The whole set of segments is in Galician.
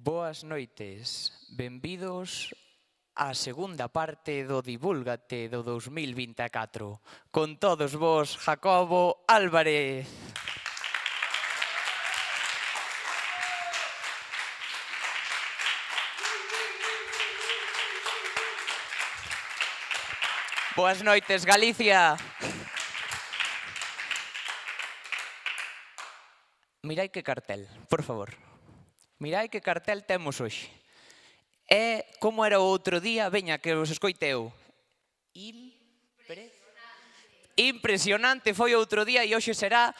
Boas noites, benvidos á segunda parte do Divúlgate do 2024. Con todos vos, Jacobo Álvarez. Boas noites, Galicia. Mirai que cartel, por favor. Mirai que cartel temos hoxe. É como era o outro día, veña, que os escoiteu. Impresionante foi o outro día e hoxe será...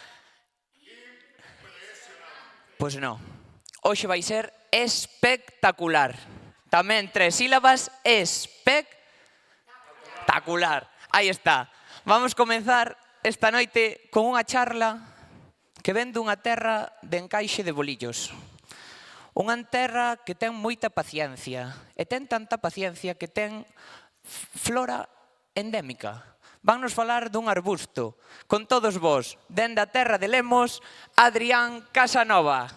Pois non. Hoxe vai ser espectacular. Tamén 3 sílabas, espectacular. Aí está. Vamos comenzar esta noite con unha charla que ven dunha terra de encaixe de bolillos. Unha terra que ten moita paciencia, e ten tanta paciencia que ten flora endémica. Vannos falar dun arbusto. Con todos vos, dende a terra de Lemos, Adrián Casanova.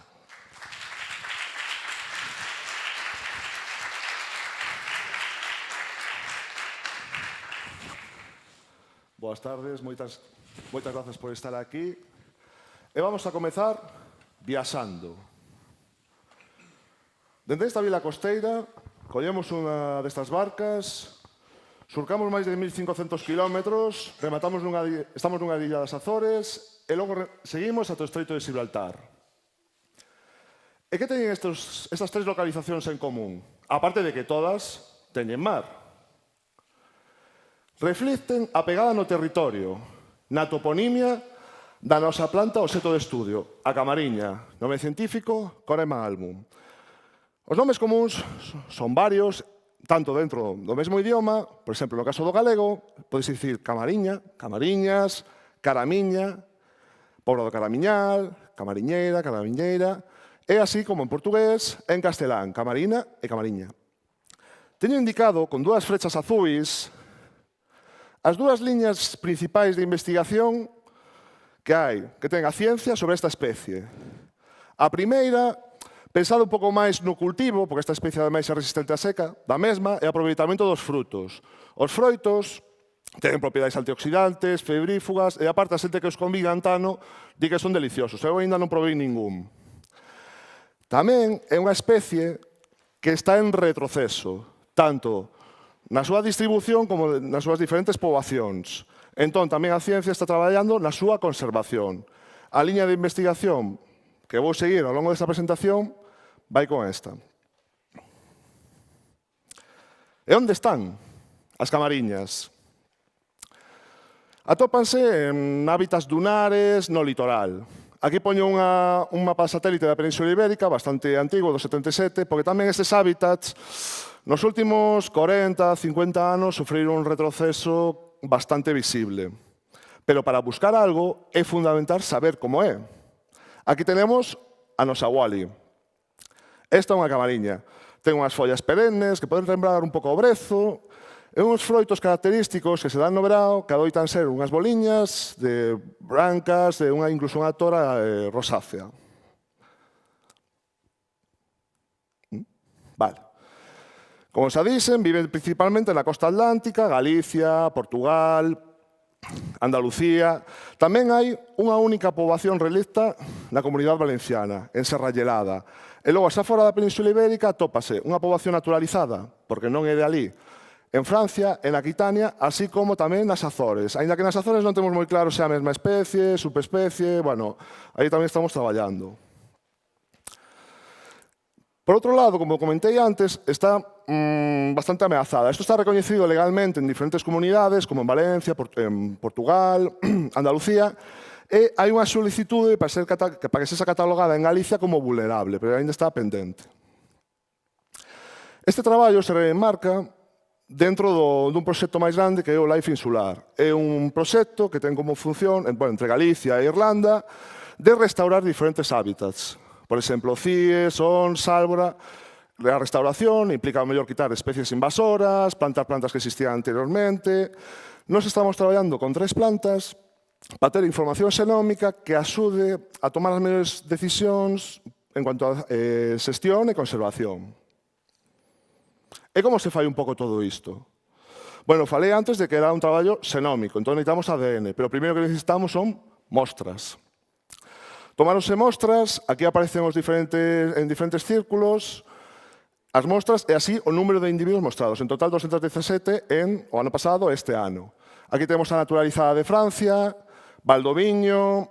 Boas tardes, moitas grazas por estar aquí. E vamos a comezar viaxando. Dende esta vila costeira, collemos unha destas barcas, surcamos máis de 1.500 kilómetros, estamos nunha illa das Azores e logo seguimos ata o Estreito de Gibraltar. E que teñen estas 3 localizacións en común? Aparte de que todas teñen mar. Reflicten a pegada no territorio, na toponimia da nosa planta o seto de estudio, a camariña, nome científico Corema album. Os nomes comuns son varios, tanto dentro do mesmo idioma, por exemplo, no caso do galego, podes dicir camariña, camariñas, caramiña, pobro do Caramiñal, camariñeira, caramiñeira, e así como en portugués, en castelán, camarina e camariña. Teño indicado con 2 flechas azuis as 2 liñas principais de investigación que ten a ciencia sobre esta especie. A primeira, pensado un pouco máis no cultivo, porque esta especie ademais é resistente á seca, da mesma é o aproveitamento dos frutos. Os froitos teñen propiedades antioxidantes, febrífugas, e aparte a xente que os conviga antano di que son deliciosos. Eu ainda non provei ningún. Tamén é unha especie que está en retroceso, tanto na súa distribución como nas súas diferentes poboacións. Entón, tamén a ciencia está traballando na súa conservación. A liña de investigación que vou seguir ao longo desta presentación vai con esta. E onde están as camariñas? Atópanse en hábitats dunares no litoral. Aquí poño un mapa satélite da Península Ibérica, bastante antigo, do 77, porque tamén estes hábitats nos últimos 40, 50 anos sufriron un retroceso bastante visible. Pero para buscar algo é fundamental saber como é. Aquí tenemos a nosa Wally. Esta é unha camariña. Ten unhas follas perennes que poden lembrar un pouco o brezo e uns froitos característicos que se dan no verao que adoitan ser unhas boliñas de brancas e incluso unha tora rosácea. Vale. Como xa dixen, viven principalmente na costa atlántica, Galicia, Portugal, Andalucía. Tamén hai unha única poboación relicta na Comunidade Valenciana, en Serra Lhelada. E logo, xa fora da Península Ibérica, atópase unha poboación naturalizada, porque non é de ali, en Francia, en Aquitania, así como tamén nas Azores. Aínda que nas Azores non temos moi claro se é a mesma especie, subespecie, bueno, aí tamén estamos traballando. Por outro lado, como comentei antes, está bastante ameazada. Isto está recoñecido legalmente en diferentes comunidades, como en Valencia, en Portugal, Andalucía, e hai unha solicitude para que sexa catalogada en Galicia como vulnerable, pero ainda está pendente. Este traballo se remarca dentro dun proxecto máis grande que é o Life Insular. É un proxecto que ten como función, entre Galicia e Irlanda, de restaurar diferentes hábitats. Por exemplo, CIES, ONS, Sálvora. A restauración implica mellor quitar especies invasoras, plantar plantas que existían anteriormente. Nós estamos traballando con 3 plantas para ter información xenómica que axude a tomar as mellores decisións en cuanto a xestión e conservación. E como se fai un pouco todo isto? Bueno, falei antes de que era un traballo xenómico, entón necesitamos ADN, pero o primeiro que necesitamos son mostras. Tomáronse mostras, aquí aparecen en diferentes círculos, as mostras e así o número de individuos mostrados. En total, 217 o ano pasado e este ano. Aquí temos a naturalizada de Francia, Valdoviño,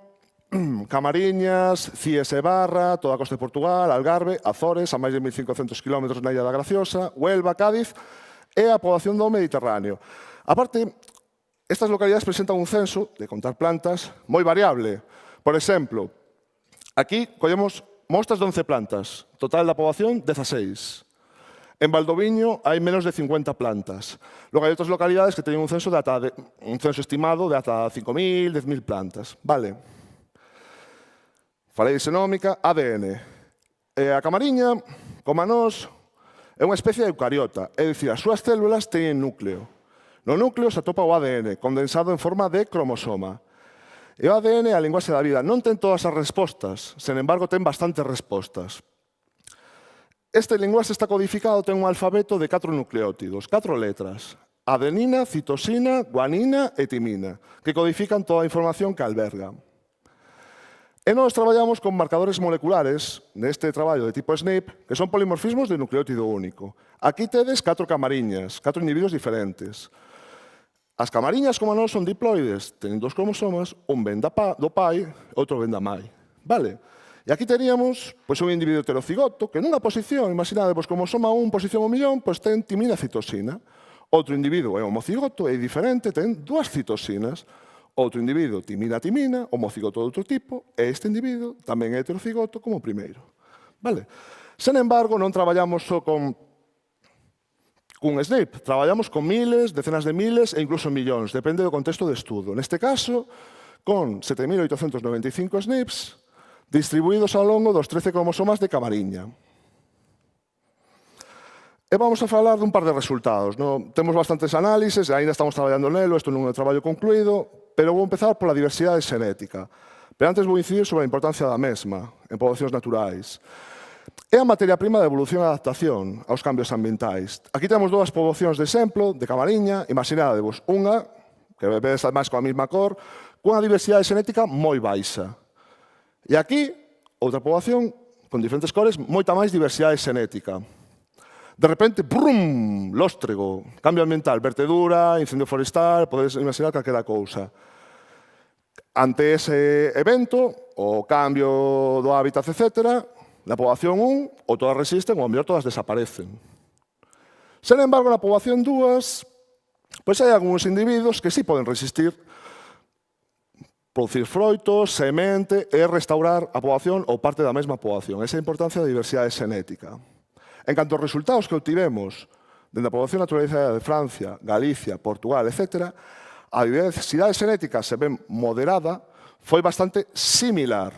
Camariñas, Cíes e Barra, toda a costa de Portugal, Algarve, Azores, a máis de 1.500 km na Illa da Graciosa, Huelva, Cádiz e a poboación do Mediterráneo. Aparte, estas localidades presentan un censo de contar plantas moi variable. Por exemplo, aquí collemos mostras de 11 plantas, total da poboación 16. En Valdoviño hai menos de 50 plantas. Logo hai outras localidades que teñen un censo estimado de ata 5.000, 10.000 plantas. Vale. Falei de xenómica, ADN. A camariña, como a nós, é unha especie de eucariota, é dicir, as súas células teñen núcleo. No núcleo se atopa o ADN, condensado en forma de cromosoma. E o ADN é a linguaxe da vida. Non ten todas as respostas, sen embargo, ten bastantes respostas. Este linguaxe está codificado, ten un alfabeto de 4 nucleótidos, 4 letras. Adenina, citosina, guanina e timina, que codifican toda a información que alberga. E nós traballamos con marcadores moleculares neste traballo de tipo SNP, que son polimorfismos de nucleótido único. Aquí tedes 4 camariñas, 4 individuos diferentes. As camariñas, como a nós, son diploides, teñen 2 cromosomas, un ven do pai, outro ven da mai. Vale? E aquí teríamos un individuo heterocigoto que nunha posición, imaginadevos, cromosoma 1, posición 1.000.000, ten timina citosina. Outro individuo é homocigoto, é diferente, ten 2 citosinas. Outro individuo, timina, homocigoto de outro tipo, e este individuo tamén é heterocigoto como o primeiro. Vale? Sen embargo, non traballamos só con SNP, traballamos con miles, decenas de miles e incluso millóns, depende do contexto de estudo. Neste caso, con 7.895 SNPs distribuídos ao longo dos 13 cromosomas de camariña. E vamos a falar dun par de resultados. Temos bastantes análises, ainda estamos traballando nelo, isto non é un traballo concluído, pero vou empezar pola diversidade xenética. Pero antes vou incidir sobre a importancia da mesma en poboacións naturais. É a materia prima de evolución e adaptación aos cambios ambientais. Aquí temos 2 poboacións de exemplo de camariña, imaginadevos unha, que vedes máis coa mesma cor, cunha diversidade xenética moi baixa. E aquí, outra poboación con diferentes cores, moita máis diversidade xenética. De repente, brum, lóstrego, cambio ambiental, vertedura, incendio forestal, podedes imaginar calquera cousa. Ante ese evento, o cambio do hábitat, etc., na poboación 1, ou todas resisten, ou a mellor todas desaparecen. Sen embargo, na poboación 2, hai algúns individuos que sí poden resistir, producir froitos, semente e restaurar a poboación ou parte da mesma poboación. Esa é a importancia da diversidade xenética. En canto aos resultados que obtivemos dende a poboación naturalizada de Francia, Galicia, Portugal, etc., a diversidade xenética, se ben moderada, foi bastante similar,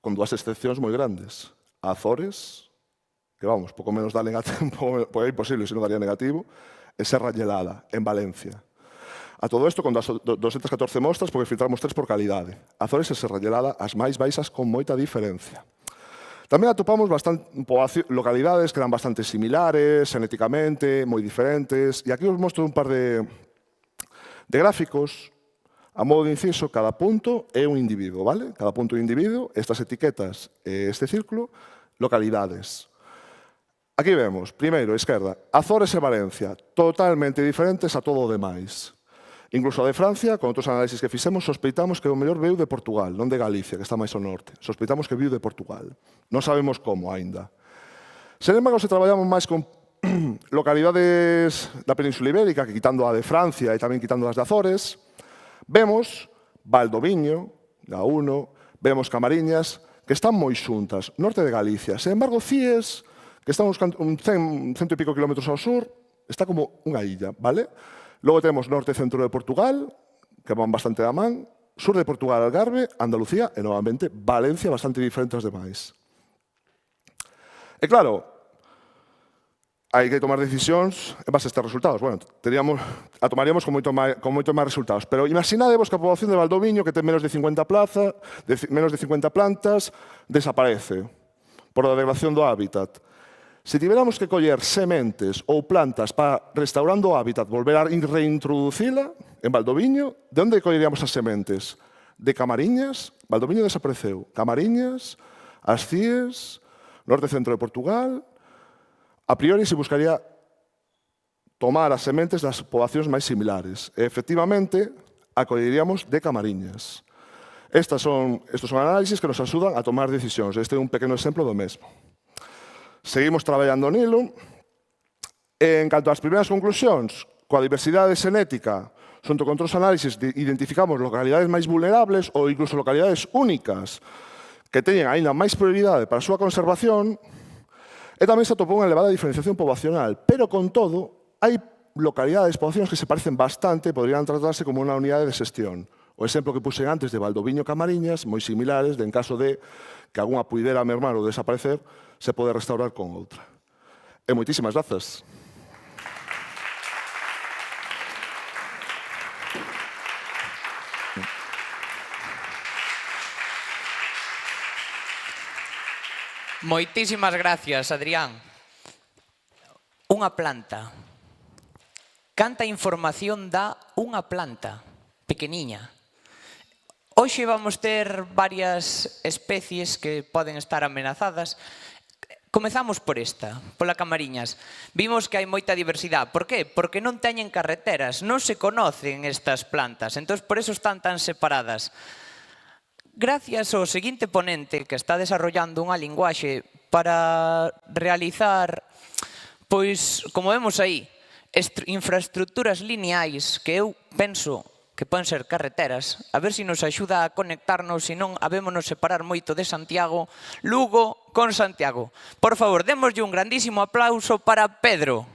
con 2 excepcións moi grandes. Azores, que vamos, pouco menos dá negativo, é imposible se non daría negativo, e Serra Gelada, en Valencia. A todo isto, con 214 mostras, porque filtramos 3 por calidade. Azores e Serra Gelada, as máis baixas con moita diferencia. Tamén atopamos localidades que eran bastante similares, xenéticamente, moi diferentes. E aquí os mostro un par de gráficos. A modo de inciso, cada punto é un individuo, vale? Cada punto é un individuo, estas etiquetas e este círculo, localidades. Aquí vemos, primeiro, esquerda, Azores e Valencia, totalmente diferentes a todo o demais. Incluso a de Francia, con outros análisis que fixemos, sospeitamos que o mellor veu de Portugal, non de Galicia, que está máis ao norte. Sospeitamos que viu de Portugal. Non sabemos como aínda. Sen embargo, se traballamos máis con localidades da Península Ibérica, que quitando a de Francia e tamén quitando as de Azores, vemos Valdoviño, da 1, vemos Camariñas, que están moi xuntas, norte de Galicia. Sen embargo, Cíes, que está uns 100 e pico kilómetros ao sur, está como unha illa, vale? Logo temos norte e centro de Portugal, que van bastante da man, sur de Portugal, Algarve, Andalucía e, novamente, Valencia, bastante diferente aos demais. E claro, hai que tomar decisións en base a estes resultados. Bueno, a tomaríamos con moito máis resultados. Pero imaginadevos que a poboación de Valdoviño, que ten menos de 50 plantas, desaparece por a degradación do hábitat. Se tiveramos que coller sementes ou plantas para, restaurando o hábitat, volver a reintroducila en Valdoviño, de onde colleríamos as sementes? De Camariñas, Valdoviño desapareceu. Camariñas, as Cíes, norte e centro de Portugal. A priori se buscaría tomar as sementes das poboacións máis similares. E, efectivamente, a colleríamos de Camariñas. Estes son análisis que nos axudan a tomar decisións. Este é un pequeno exemplo do mesmo. Seguimos traballando nilo. En canto ás primeiras conclusións, coa diversidade xenética, xunto con outros análisis, identificamos localidades máis vulnerables ou incluso localidades únicas que teñen aínda máis prioridade para a súa conservación, e tamén se atopou unha elevada diferenciación poboacional. Pero, con todo, hai localidades, poboacións que se parecen bastante e podrían tratarse como unha unidade de xestión. O exemplo que puxen antes de Valdoviño Camariñas, moi similares, en caso de que algunha puidera mermar ou desaparecer, se pode restaurar con outra. E moitísimas grazas. Moitísimas gracias, Adrián. Unha planta. Canta información dá unha planta pequeniña. Hoxe vamos ter varias especies que poden estar amenazadas. Comezamos por esta, pola Camariñas. Vimos que hai moita diversidade. Por qué? Porque non teñen carreteras, non se conocen estas plantas, entón por eso están tan separadas. Gracias ao seguinte ponente que está desarrollando unha linguaxe para realizar, pois, como vemos aí, infraestructuras lineais que eu penso que poden ser carreteras, a ver se nos axuda a conectarnos, se non, habémonos separar moito de Santiago, Lugo con Santiago. Por favor, démoslle un grandísimo aplauso para Pedro.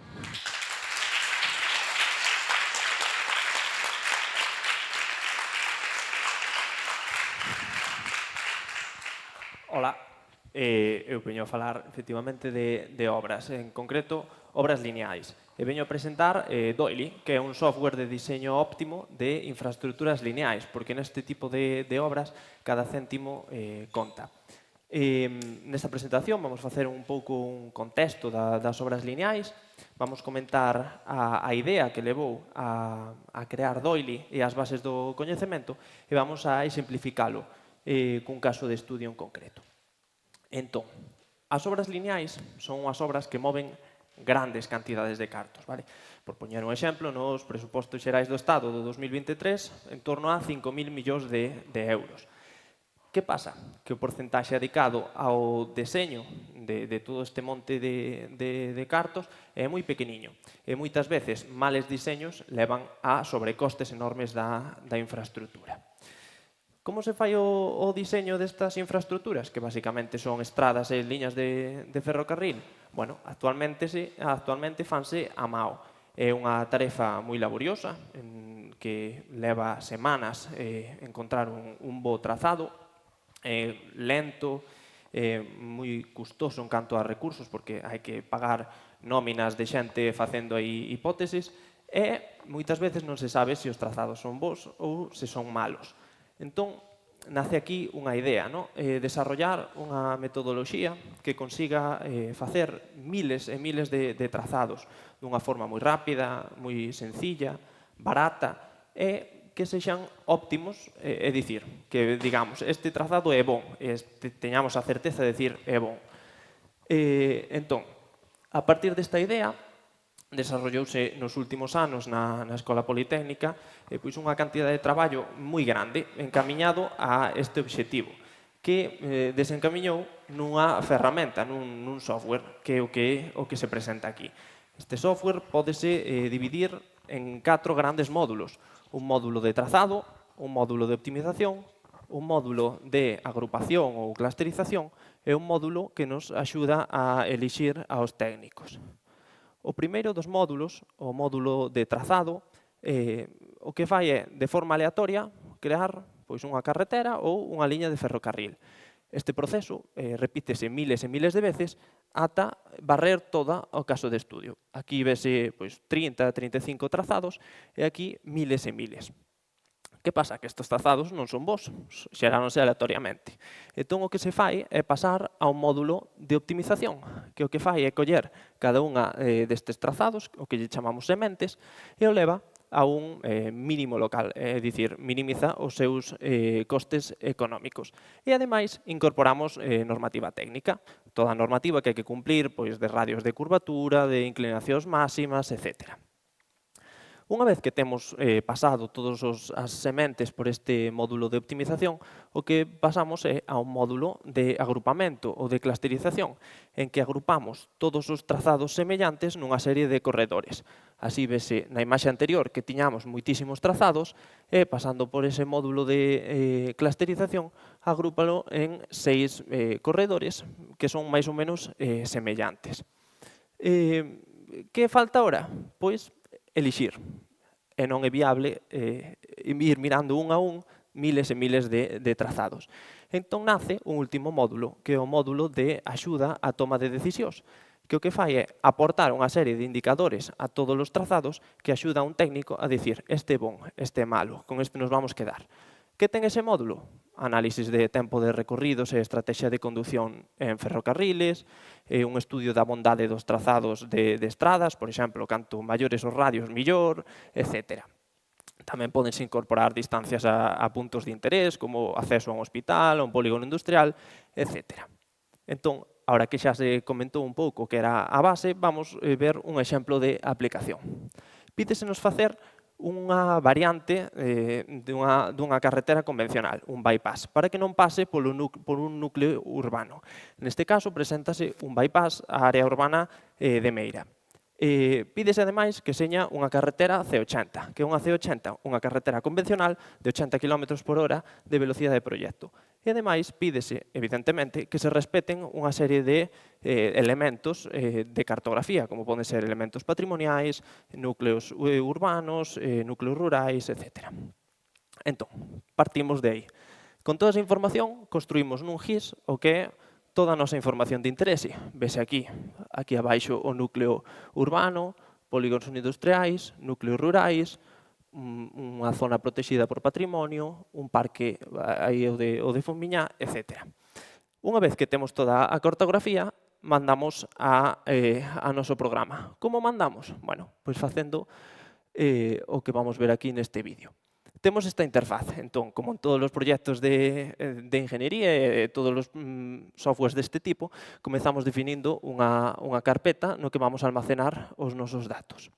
Ola, eu veño a falar efectivamente de obras, en concreto obras lineais. E veño a presentar Doily, que é un software de diseño óptimo de infraestructuras lineais, porque neste tipo de obras cada céntimo conta. Nesta presentación vamos facer un pouco un contexto das obras lineais, vamos comentar a idea que levou a crear Doily e as bases do coñecemento e vamos a exemplificalo cun caso de estudio en concreto. Entón, as obras lineais son unhas obras que moven grandes cantidades de cartos. Vale? Por poñer un exemplo, nos presupostos xerais do Estado do 2023, en torno a 5.000 millóns de euros. Que pasa? Que o porcentaxe dedicado ao deseño de todo este monte de cartos é moi pequeniño. E moitas veces, males diseños levan a sobrecostes enormes da infraestructura. Como se fai o diseño destas infraestructuras? Que basicamente son estradas e liñas de ferrocarril. Bueno, actualmente fanse a mao. É unha tarefa moi laboriosa, que leva semanas encontrar un bo trazado, lento, moi custoso en canto a recursos, porque hai que pagar nóminas de xente facendo aí hipótesis, e moitas veces non se sabe se os trazados son bons ou se son malos. Entón, nace aquí unha idea, desarrollar unha metodoloxía que consiga facer miles e miles de trazados dunha forma moi rápida, moi sencilla, barata e que sexan óptimos, é dicir, que digamos, este trazado é bon, teñamos a certeza de decir é bon. Entón, a partir desta idea, desarrollouse nos últimos anos na Escola Politécnica pois unha cantidad de traballo moi grande encamiñado a este obxectivo que desencamiñou nunha ferramenta, nun software que é o que se presenta aquí. Este software pódese dividir en 4 grandes módulos. Un módulo de trazado, un módulo de optimización, un módulo de agrupación ou clusterización e un módulo que nos axuda a elixir aos técnicos. O primeiro dos módulos, o módulo de trazado, o que fai é, de forma aleatoria, crear unha carretera ou unha liña de ferrocarril. Este proceso repítese miles e miles de veces ata barrer toda o caso de estudio. Aquí vese 30, 35 trazados e aquí miles e miles. Que pasa? Que estes trazados non son bons, xeráronse aleatoriamente. Entón, o que se fai é pasar a un módulo de optimización, que o que fai é coller cada unha destes trazados, o que lle chamamos sementes, e o leva a un mínimo local, é dicir, minimiza os seus costes económicos. E, ademais, incorporamos normativa técnica, toda a normativa que hai que cumplir de radios de curvatura, de inclinacións máximas, etc. Unha vez que temos pasado todas as sementes por este módulo de optimización, o que pasamos é a un módulo de agrupamento ou de clusterización, en que agrupamos todos os trazados semellantes nunha serie de corredores. Así vese na imaxe anterior que tiñamos moitísimos trazados e pasando por ese módulo de clusterización, agrúpalo en 6 corredores que son máis ou menos semellantes. Que falta ahora? Pois elixir. E non é viable ir mirando un a un miles e miles de trazados. Entón nace un último módulo, que é o módulo de axuda á toma de decisións, que o que fai é aportar unha serie de indicadores a todos os trazados que axuda a un técnico a dicir este é bon, este é malo, con este nos vamos quedar. Que ten ese módulo? Análisis de tempo de recorridos e estrategia de condución en ferrocarriles, un estudio da bondade dos trazados de estradas, por exemplo, canto maiores os radios, millor, etc. Tamén podense incorporar distancias a puntos de interés, como acceso a un hospital, a un polígono industrial, etc. Entón, ahora que xa se comentou un pouco que era a base, vamos ver un exemplo de aplicación. Pídesenos facer unha variante dunha carretera convencional, un bypass, para que non pase por un núcleo urbano. Neste caso, preséntase un bypass á área urbana de Meira. Pídese, ademais, que seña unha carretera C80, que é unha C80, unha carretera convencional de 80 km por hora de velocidade de proxecto. E, ademais, pídese, evidentemente, que se respeten unha serie de elementos de cartografía, como poden ser elementos patrimoniais, núcleos urbanos, núcleos rurais, etc. Entón, partimos de aí. Con toda esa información, construímos nun GIS o que é toda a nosa información de interese. Vese aquí abaixo o núcleo urbano, polígonos industriais, núcleos rurais, unha zona protegida por patrimonio, un parque aí o de Fumiñá, etc. Unha vez que temos toda a cartografía, mandamos a noso programa. Como mandamos? Bueno, pois facendo o que vamos ver aquí neste vídeo. Temos esta interfaz, entón, como en todos os proxectos de ingeniería e todos os softwares deste tipo, comezamos definindo unha carpeta no que vamos almacenar os nosos datos.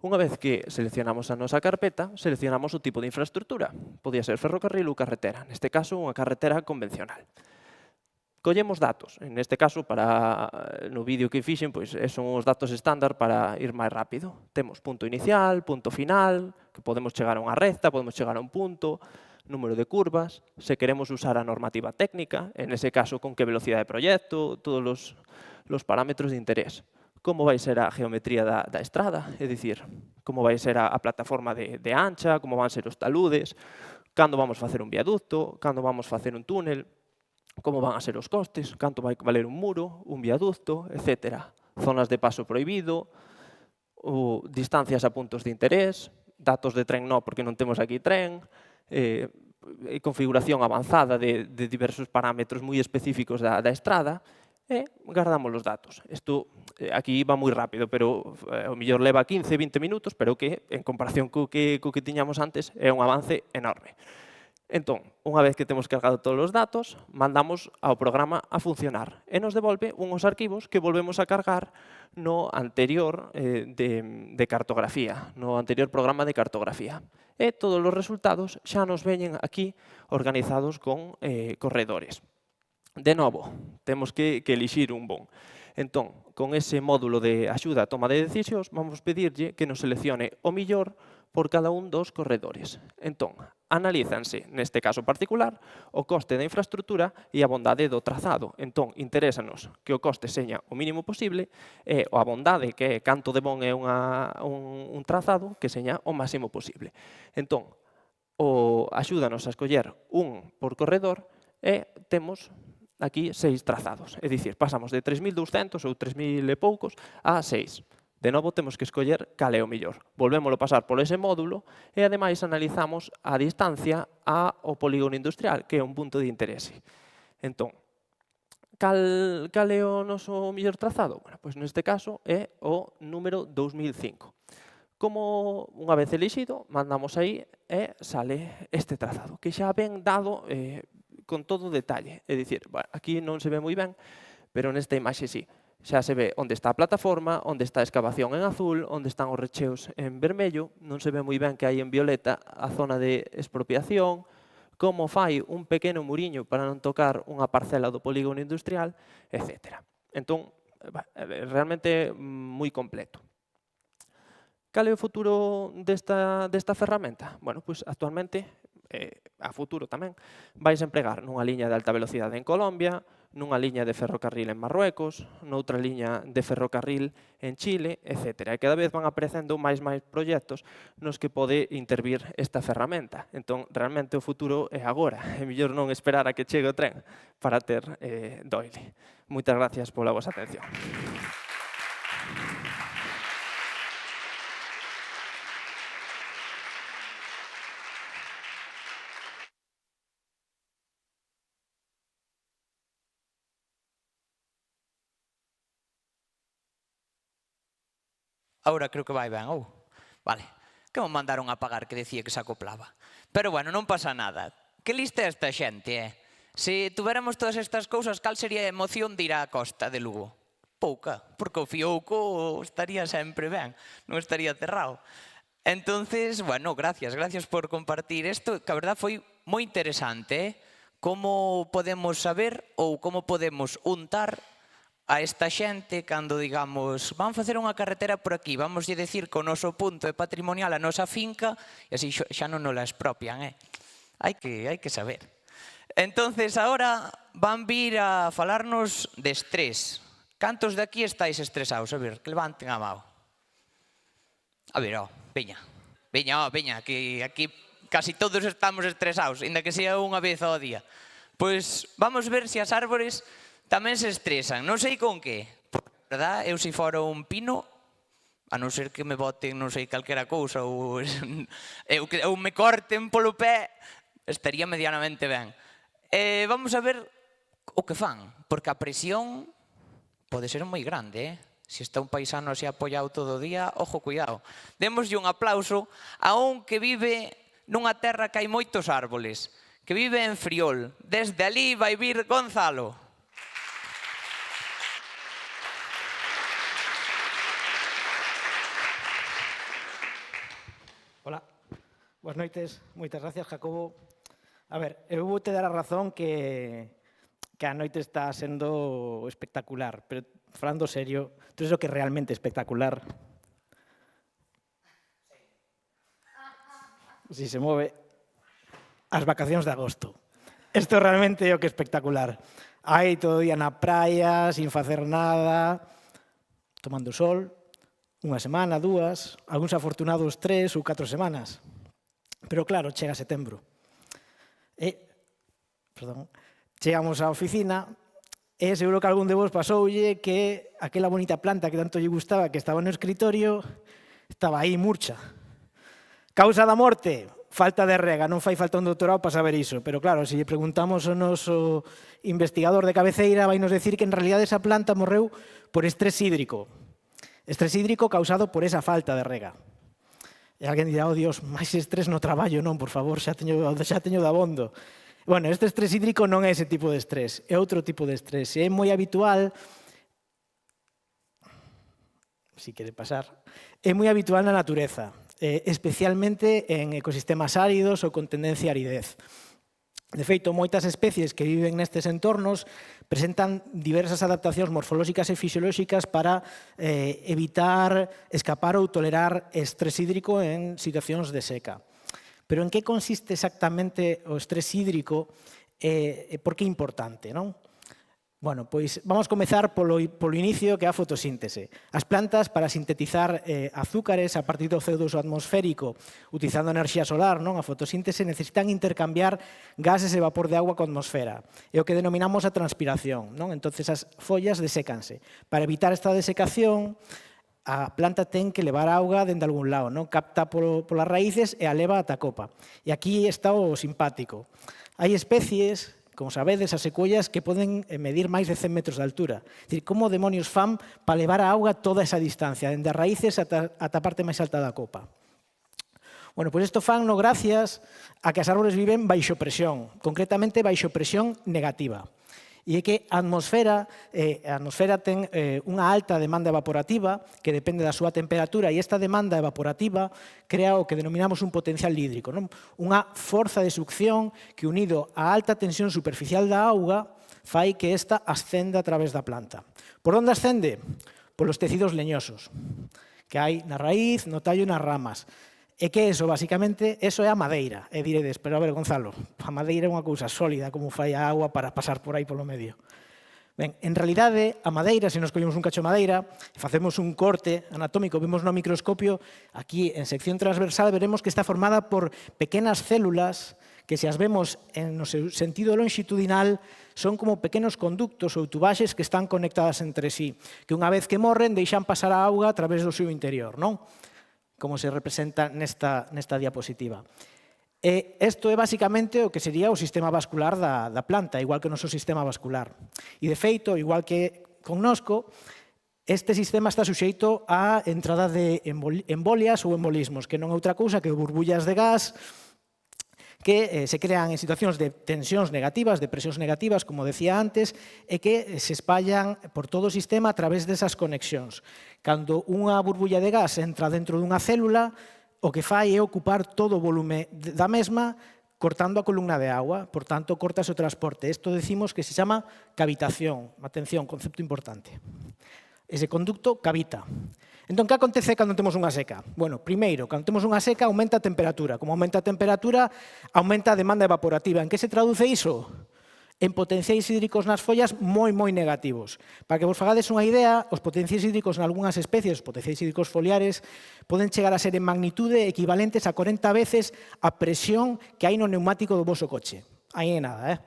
Unha vez que seleccionamos a nosa carpeta, seleccionamos o tipo de infraestructura. Podía ser ferrocarril ou carretera, neste caso unha carretera convencional. Collemos datos, neste caso, no vídeo que fixen, son os datos estándar para ir máis rápido. Temos punto inicial, punto final, que podemos chegar a unha recta, podemos chegar a un punto, número de curvas, se queremos usar a normativa técnica, en ese caso con que velocidade de proxecto, todos os parámetros de interés. Como vai ser a geometría da estrada, é dicir, como vai ser a plataforma de ancha, como van ser os taludes, cando vamos facer un viaducto, cando vamos facer un túnel, como van a ser os costes, canto vai valer un muro, un viaducto, etc. Zonas de paso prohibido, distancias a puntos de interés, datos de tren non, porque non temos aquí tren, configuración avanzada de diversos parámetros moi específicos da estrada, e guardamos os datos. Isto aquí va moi rápido, pero o mellor leva 15-20 minutos, pero que, en comparación co que tiñamos antes, é un avance enorme. Entón, unha vez que temos cargado todos os datos, mandamos ao programa a funcionar e nos devolve unhos arquivos que volvemos a cargar no anterior de cartografía, no anterior programa de cartografía. E todos os resultados xa nos veñen aquí organizados con corredores. De novo, temos que elixir un bon. Entón, con ese módulo de axuda a toma de decisións, vamos pedirlle que nos seleccione o millor por cada un dos corredores. Entón, analízanse, neste caso particular, o coste da infraestructura e a bondade do trazado. Entón, interésanos que o coste seña o mínimo posible e a bondade, que é canto de bon é un trazado, que seña o máximo posible. Entón, axúdanos a escoller un por corredor e temos aquí 6 trazados. É dicir, pasamos de 3.200 ou 3.000 e poucos a 6. De novo, temos que escoller cal é o mellor. Volvémolo pasar por ese módulo e, ademais, analizamos a distancia ao polígono industrial, que é un punto de interese. Entón, cal é o noso mellor trazado? Bueno, pois neste caso é o número 2005. Como unha vez elixido, mandamos aí e sale este trazado, que xa ven dado con todo o detalle. É dicir, aquí non se ve moi ben, pero nesta imaxe sí. Xa se ve onde está a plataforma, onde está a excavación en azul, onde están os recheos en vermello, non se ve moi ben que hai en violeta a zona de expropiación, como fai un pequeno muriño para non tocar unha parcela do polígono industrial, etc. Entón, realmente moi completo. Cal é o futuro desta ferramenta? Bueno, pois actualmente, a futuro tamén, vais empregar nunha liña de alta velocidade en Colombia, nunha liña de ferrocarril en Marruecos, noutra liña de ferrocarril en Chile, etc. E cada vez van aparecendo máis proxectos nos que pode intervir esta ferramenta. Entón, realmente o futuro é agora. É mellor non esperar a que chegue o tren para ter Doyle. Moitas gracias pola vosa atención. Agora creo que vai ben, ou? Vale. Que me mandaron a pagar que decía que se acoplaba. Pero bueno, non pasa nada. Que lista é esta xente, Se tuveramos todas estas cousas, cal sería a emoción de ir á costa de Lugo? Pouca, porque o Fiouco estaría sempre ben, non estaría cerrado. Entonces, bueno, gracias por compartir isto, que a verdad foi moi interesante, Como podemos saber ou como podemos untar a esta xente cando digamos van facer unha carretera por aquí, vamos a decir que o noso punto é patrimonial a nosa finca e así xa non nos la expropian, Hai que saber. Entonces, agora van vir a falarnos de estrés. Cantos de aquí estáis estresados? A ver, que levanten a mão. A ver, veña, que aquí casi todos estamos estresados, ainda que sea unha vez ao día. Pois vamos ver se as árbores tamén se estresan, non sei con que. Verdad, eu se fora un pino, a non ser que me boten non sei calquera cousa ou me corten polo pé, estaría medianamente ben. Vamos a ver o que fan, porque a presión pode ser moi grande, Se está un paisano así apoiado todo o día, ojo, cuidado. Démoslle un aplauso a un que vive nunha terra que hai moitos árboles, que vive en Friol. Desde ali vai vir Gonzalo. Hola, boas noites, moitas gracias, Jacobo. A ver, eu vou te dar a razón que a noite está sendo espectacular, pero falando serio, tú es o que é realmente espectacular. Si se move, as vacacións de agosto. Isto realmente é o que é espectacular. Aí todo o día na praia, sin facer nada, tomando sol, unha semana, dúas, algúns afortunados 3 ou 4 semanas. Pero claro, chega setembro. Chegamos á oficina e seguro que algún de vos pasoulle que aquela bonita planta que tanto lle gustaba, que estaba no escritorio, estaba aí murcha. Causa da morte, falta de rega, non fai falta un doutorado para saber iso, pero claro, se lle preguntamos ao noso investigador de cabeceira, vai nos decir que en realidad esa planta morreu por estrés hídrico. Estrés hídrico causado por esa falta de rega. E alguén dirá, oh Dios, máis estrés no traballo, non, por favor, xa teño dabondo. Bueno, este estrés hídrico non é ese tipo de estrés, é outro tipo de estrés. É moi habitual, si quere pasar, é moi habitual na natureza, especialmente en ecosistemas áridos ou con tendencia a aridez. De feito, moitas especies que viven nestes entornos presentan diversas adaptacións morfolóxicas e fisiolóxicas para evitar, escapar ou tolerar estrés hídrico en situacións de seca. Pero en que consiste exactamente o estrés hídrico e por que é importante, non? Bueno, pois vamos comezar polo inicio, que é a fotosíntese. As plantas, para sintetizar azúcares a partir do CO2 atmosférico, utilizando enerxía solar, non? A fotosíntese necesitan intercambiar gases e vapor de agua coa atmosfera. É o que denominamos a transpiración, non? Entonces as follas desécanse. Para evitar esta desecación, a planta ten que levar auga dende algún lado, non? Capta polas raíces e a leva ata a copa. E aquí está o simpático. Hai especies, como sabedes, as secuellas que poden medir máis de 100 metros de altura. É dicir, como demonios fan para levar a auga toda esa distancia, dende as raíces ata a parte máis alta da copa? Bueno, pois isto fanno gracias a que as árbores viven baixo presión, concretamente baixo presión negativa. E é que a atmosfera ten unha alta demanda evaporativa que depende da súa temperatura, e esta demanda evaporativa crea o que denominamos un potencial hídrico, non? Unha forza de succión que, unido á alta tensión superficial da auga, fai que esta ascenda a través da planta. Por onde ascende? Polos tecidos leñosos que hai na raíz, no tallo e nas ramas. E que é iso, basicamente? Eso é a madeira. E diredes, pero a ver, Gonzalo, a madeira é unha cousa sólida, como fai a agua para pasar por aí polo medio. Ben, en realidade, a madeira, se nos collemos un cacho de madeira, facemos un corte anatómico, vemos no microscopio, aquí en sección transversal, veremos que está formada por pequenas células que, se as vemos no seu sentido longitudinal, son como pequenos conductos ou tubaxes que están conectadas entre sí, que unha vez que morren deixan pasar a auga a través do seu interior, non? Como se representa nesta diapositiva. Isto é basicamente o que sería o sistema vascular da planta, igual que o noso sistema vascular. E, de feito, igual que connosco, este sistema está suxeito á entrada de embolias ou embolismos, que non é outra cousa que burbullas de gas que se crean en situacións de tensións negativas, de presións negativas, como decía antes, e que se espallan por todo o sistema a través desas conexións. Cando unha burbulla de gas entra dentro dunha célula, o que fai é ocupar todo o volume da mesma, cortando a columna de agua, por tanto, corta o transporte. Isto decimos que se chama cavitación. Atención, concepto importante. Ese conducto cavita. Entón, que acontece cando temos unha seca? Bueno, primeiro, cando temos unha seca, aumenta a temperatura. Como aumenta a temperatura, aumenta a demanda evaporativa. En que se traduce iso? En potenciais hídricos nas follas moi negativos. Para que vos fagades unha idea, os potenciais hídricos en algunhas especies, os potenciais hídricos foliares, poden chegar a ser en magnitude equivalentes a 40 veces a presión que hai no neumático do voso coche. Aí é nada,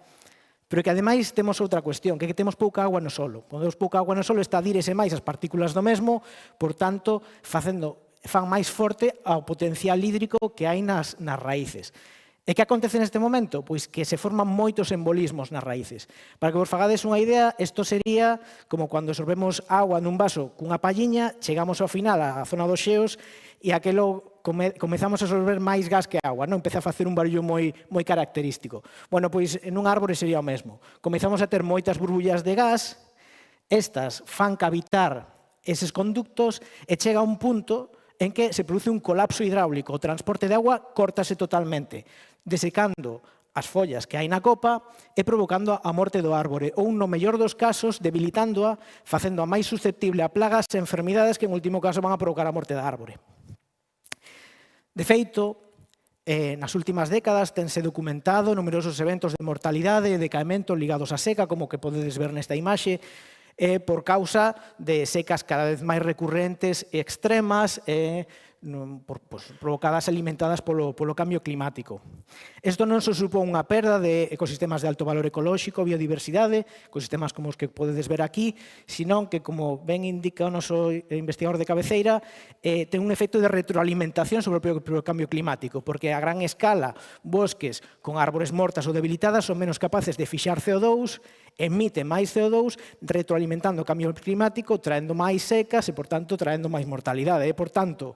Pero que, ademais, temos outra cuestión, que temos pouca agua no solo. Cando temos pouca agua no solo, está a direse máis as partículas do mesmo, por tanto, fan máis forte ao potencial hídrico que hai nas raíces. E que acontece neste momento? Pois que se forman moitos embolismos nas raíces. Para que vos fagades unha idea, isto sería como cando sorbemos agua nun vaso cunha palliña, chegamos ao final á zona dos xeos e aquelo comezamos a sorber máis gas que agua, non? Empeza a facer un barullo moi característico. Bueno, pois nun árbore sería o mesmo. Comezamos a ter moitas burbullas de gas, estas fan cavitar eses conductos e chega a un punto en que se produce un colapso hidráulico. O transporte de agua córtase totalmente, desecando as follas que hai na copa e provocando a morte do árbore, ou, no mellor dos casos, debilitándoa, facendo-a máis susceptible a plagas e enfermidades que, en último caso, van a provocar a morte da árbore. De feito, nas últimas décadas tense documentado numerosos eventos de mortalidade e decaemento ligados á seca, como que podedes ver nesta imaxe, por causa de secas cada vez máis recurrentes e extremas, provocadas e alimentadas polo cambio climático. Isto non só supón unha perda de ecosistemas de alto valor ecolóxico, biodiversidade, ecosistemas como os que podedes ver aquí, senón que, como ben indica o noso investigador de cabeceira, ten un efecto de retroalimentación sobre o cambio climático, porque a gran escala bosques con árbores mortas ou debilitadas son menos capaces de fixar CO2, emiten máis CO2, retroalimentando o cambio climático, traendo máis secas e, por tanto, traendo máis mortalidade. Por tanto,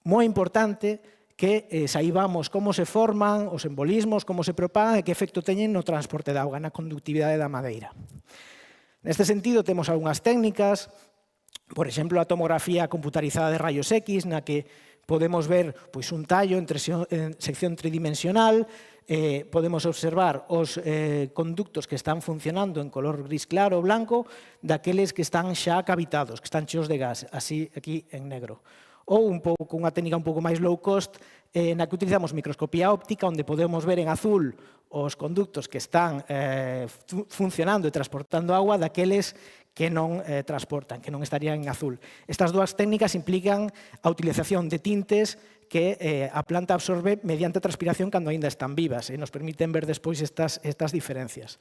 moi importante que saibamos como se forman os embolismos, como se propagan e que efecto teñen no transporte de auga, na conductividade da madeira. Neste sentido, temos algunhas técnicas, por exemplo, a tomografía computarizada de rayos X, na que podemos ver un tallo en sección tridimensional, podemos observar os conductos que están funcionando en color gris claro ou blanco, daqueles que están xa cavitados, que están cheos de gas, así aquí en negro. ou unha técnica un pouco máis low cost na que utilizamos microscopía óptica, onde podemos ver en azul os conductos que están funcionando e transportando agua daqueles que non transportan, que non estarían en azul. Estas dúas técnicas implican a utilización de tintes que a planta absorbe mediante a transpiración cando aínda están vivas e nos permiten ver despois estas diferencias.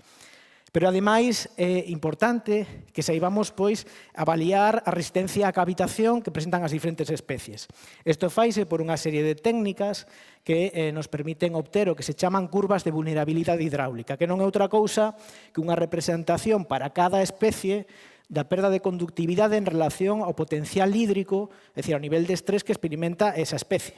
Pero, ademais, é importante que saibamos avaliar a resistencia á cavitación que presentan as diferentes especies. Isto faise por unha serie de técnicas que nos permiten obter o que se chaman curvas de vulnerabilidade hidráulica, que non é outra cousa que unha representación para cada especie da perda de conductividade en relación ao potencial hídrico, é dicir, ao nivel de estrés que experimenta esa especie.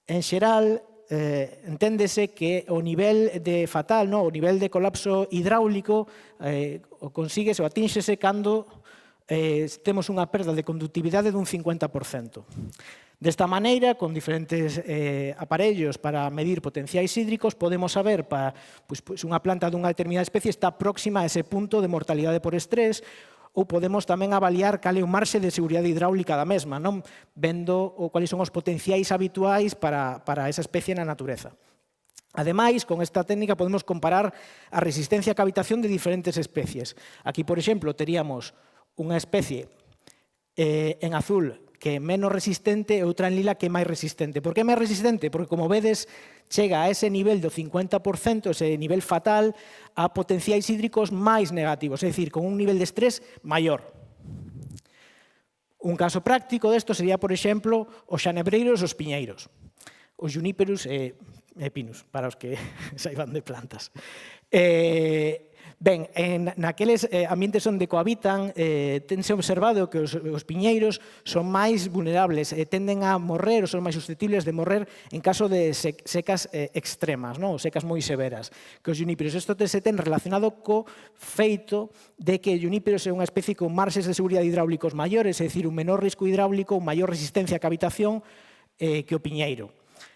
En xeral, enténdese que o nivel de fatal, o nivel de colapso hidráulico o consíguese ou atínxese cando temos unha perda de conductividade dun 50%. Desta maneira, con diferentes aparellos para medir potenciais hídricos, podemos saber para unha planta dunha determinada especie está próxima a ese punto de mortalidade por estrés, ou podemos tamén avaliar cal é o marxe de seguridade hidráulica da mesma, vendo cuáles son os potenciais habituais para esa especie na natureza. Ademais, con esta técnica podemos comparar a resistencia a cavitación de diferentes especies. Aquí, por exemplo, teríamos unha especie en azul que é menos resistente e outra en lila que é máis resistente. Por que é máis resistente? Porque, como vedes, chega a ese nivel do 50%, ese nivel fatal, a potenciais hídricos máis negativos, é dicir, con un nivel de estrés maior. Un caso práctico desto sería, por exemplo, os xanebreiros e os piñeiros. Os juníperos e pinus, para os que saiban de plantas. Ben, naqueles ambientes onde cohabitan, tense observado que os piñeiros son máis vulnerables, tenden a morrer, ou son máis susceptibles de morrer en caso de secas extremas, ou secas moi severas, que os juníperos. Isto se ten relacionado co feito de que o juníperos é unha especie con marxes de seguridade hidráulicos maiores, é dicir, un menor risco hidráulico, un maior resistencia a cavitación que o piñeiro.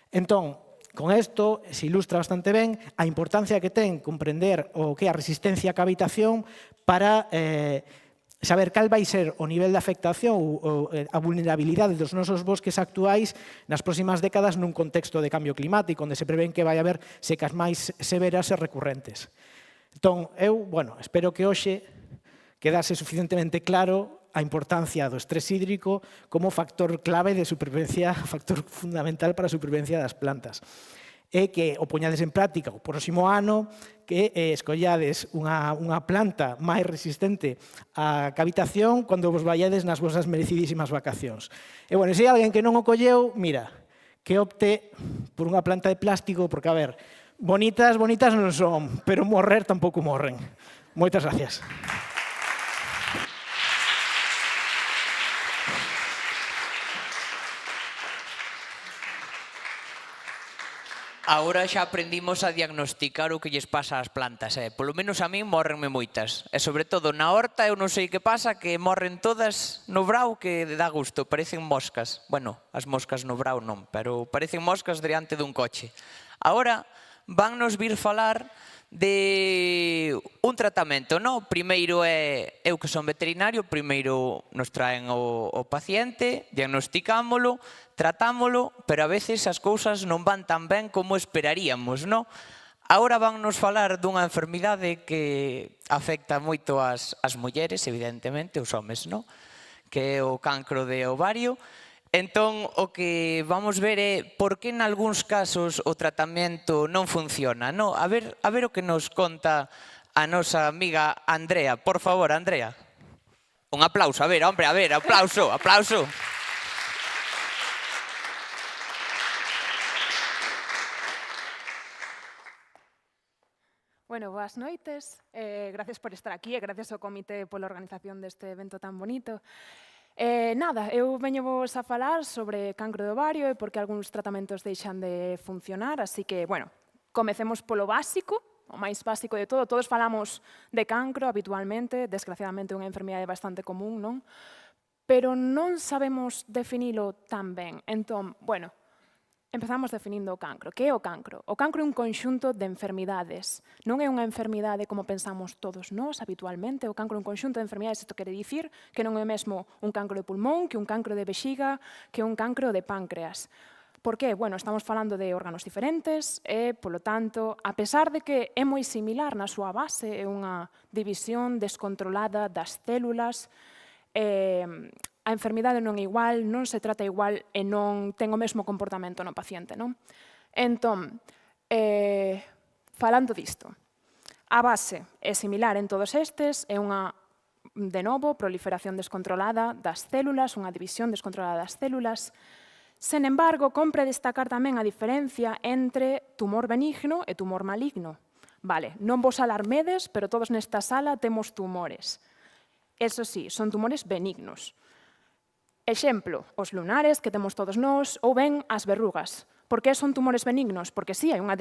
Entón, con isto se ilustra bastante ben a importancia que ten comprender o que é a resistencia a cavitación para saber cal vai ser o nivel de afectación ou a vulnerabilidade dos nosos bosques actuais nas próximas décadas nun contexto de cambio climático, onde se prevén que vai haber secas máis severas e recurrentes. Entón, eu, espero que hoxe quedase suficientemente claro a importancia do estrés hídrico como factor clave de supervivencia, factor fundamental para a supervivencia das plantas. E que o poñades en práctica o próximo ano, que escollades unha planta máis resistente á cavitación cando vos vaiades nas vosas merecidísimas vacacións. E, se hai alguén que non o colleu, mira, que opte por unha planta de plástico, porque, bonitas non son, pero morrer tampouco morren. Moitas gracias. Agora xa aprendimos a diagnosticar o que lles pasa ás plantas. Polo menos a min morrenme moitas. E, sobre todo, na horta eu non sei que pasa, que morren todas no brao que dá gusto. Parecen moscas. Bueno, as moscas no brao non, pero parecen moscas diante dun coche. Agora vannos vir falar de un tratamento, non? Primeiro eu que son veterinario, primeiro nos traen o paciente, diagnosticámolo, tratámolo, pero a veces as cousas non van tan ben como esperaríamos, non? Agora vannos falar dunha enfermidade que afecta moito as mulleres, evidentemente, os homes, non? Que é o cancro de ovario. Entón, o que vamos ver é por que en algúns casos o tratamento non funciona, non? A ver o que nos conta a nosa amiga Andrea. Por favor, Andrea. Un aplauso, aplauso, aplauso. Bueno, boas noites. Gracias por estar aquí e gracias ao comité pola organización deste evento tan bonito. Nada, eu veño vos a falar sobre cancro de ovario e porque algúns tratamentos deixan de funcionar, así que, comecemos polo básico, o máis básico de todo. Todos falamos de cancro habitualmente, desgraciadamente é unha enfermidade bastante común, non? Pero non sabemos definilo tan ben. Entón, Empezamos definindo o cancro. Que é o cancro? O cancro é un conxunto de enfermidades. Non é unha enfermidade como pensamos todos nós habitualmente. O cancro é un conxunto de enfermidades. Isto quere dicir que non é mesmo un cancro de pulmón, que un cancro de vexiga, que un cancro de páncreas. Por qué? Bueno, estamos falando de órganos diferentes e, polo tanto, a pesar de que é moi similar na súa base, é unha división descontrolada das células, a enfermidade non é igual, non se trata igual e non ten o mesmo comportamento no paciente, non? Entón, falando disto, a base é similar en todos estes, é unha, de novo, proliferación descontrolada das células, unha división descontrolada das células. Sen embargo, compre destacar tamén a diferencia entre tumor benigno e tumor maligno. Vale, non vos alarmedes, pero todos nesta sala temos tumores. Eso sí, son tumores benignos. Exemplo, os lunares que temos todos nós ou ben as verrugas. Por que son tumores benignos? Porque sí, hai unha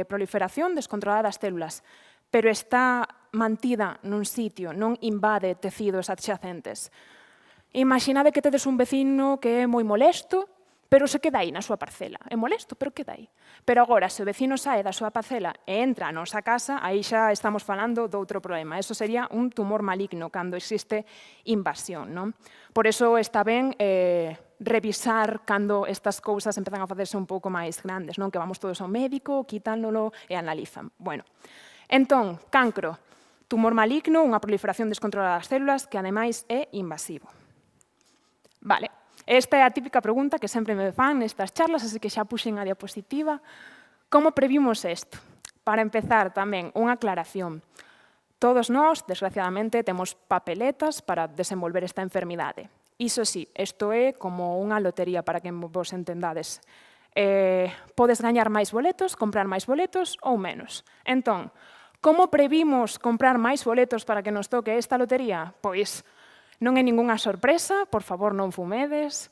proliferación descontrolada das células, pero está mantida nun sitio, non invade tecidos adxacentes. Imaginade que tedes un vecino que é moi molesto, pero se queda aí na súa parcela. É molesto, pero queda aí. Pero agora, se o vecino sae da súa parcela e entra a nosa casa, aí xa estamos falando de outro problema. Eso sería un tumor maligno, cando existe invasión, non? Por eso está ben revisar cando estas cousas empezan a facerse un pouco máis grandes, non? Que vamos todos ao médico, quítanolo e analizan. Bueno, entón, cancro, tumor maligno, unha proliferación descontrolada das células que, ademais, é invasivo. Vale. Esta é a típica pregunta que sempre me fan nestas charlas, así que xa puxen a diapositiva. Como previmos isto? Para empezar, tamén, unha aclaración. Todos nós, desgraciadamente, temos papeletas para desenvolver esta enfermidade. Iso sí, isto é como unha lotería para que vos entendades. Podes gañar máis boletos, comprar máis boletos ou menos. Entón, como previmos comprar máis boletos para que nos toque esta lotería? Pois, non é ningunha sorpresa, por favor, non fumedes.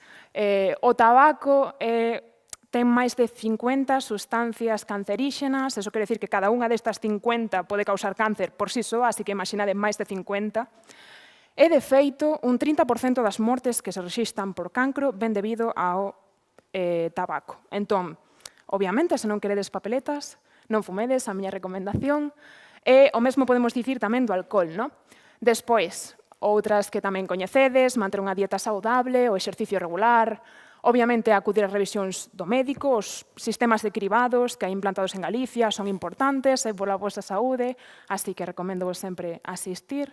O tabaco ten máis de 50 sustancias canceríxenas, eso quere dicir que cada unha destas 50 pode causar cáncer por sí só, así que imaginade máis de 50. E, de feito, un 30% das mortes que se rexistran por cancro ven debido ao tabaco. Entón, obviamente, se non queredes papeletas, non fumedes, a miña recomendación. E o mesmo podemos dicir tamén do alcohol, non? Despois, outras que tamén coñecedes, manter unha dieta saudable, o exercicio regular, obviamente acudir ás revisións do médico, os sistemas de cribados que hai implantados en Galicia son importantes, é pola vosa saúde, así que recomendo vos sempre asistir.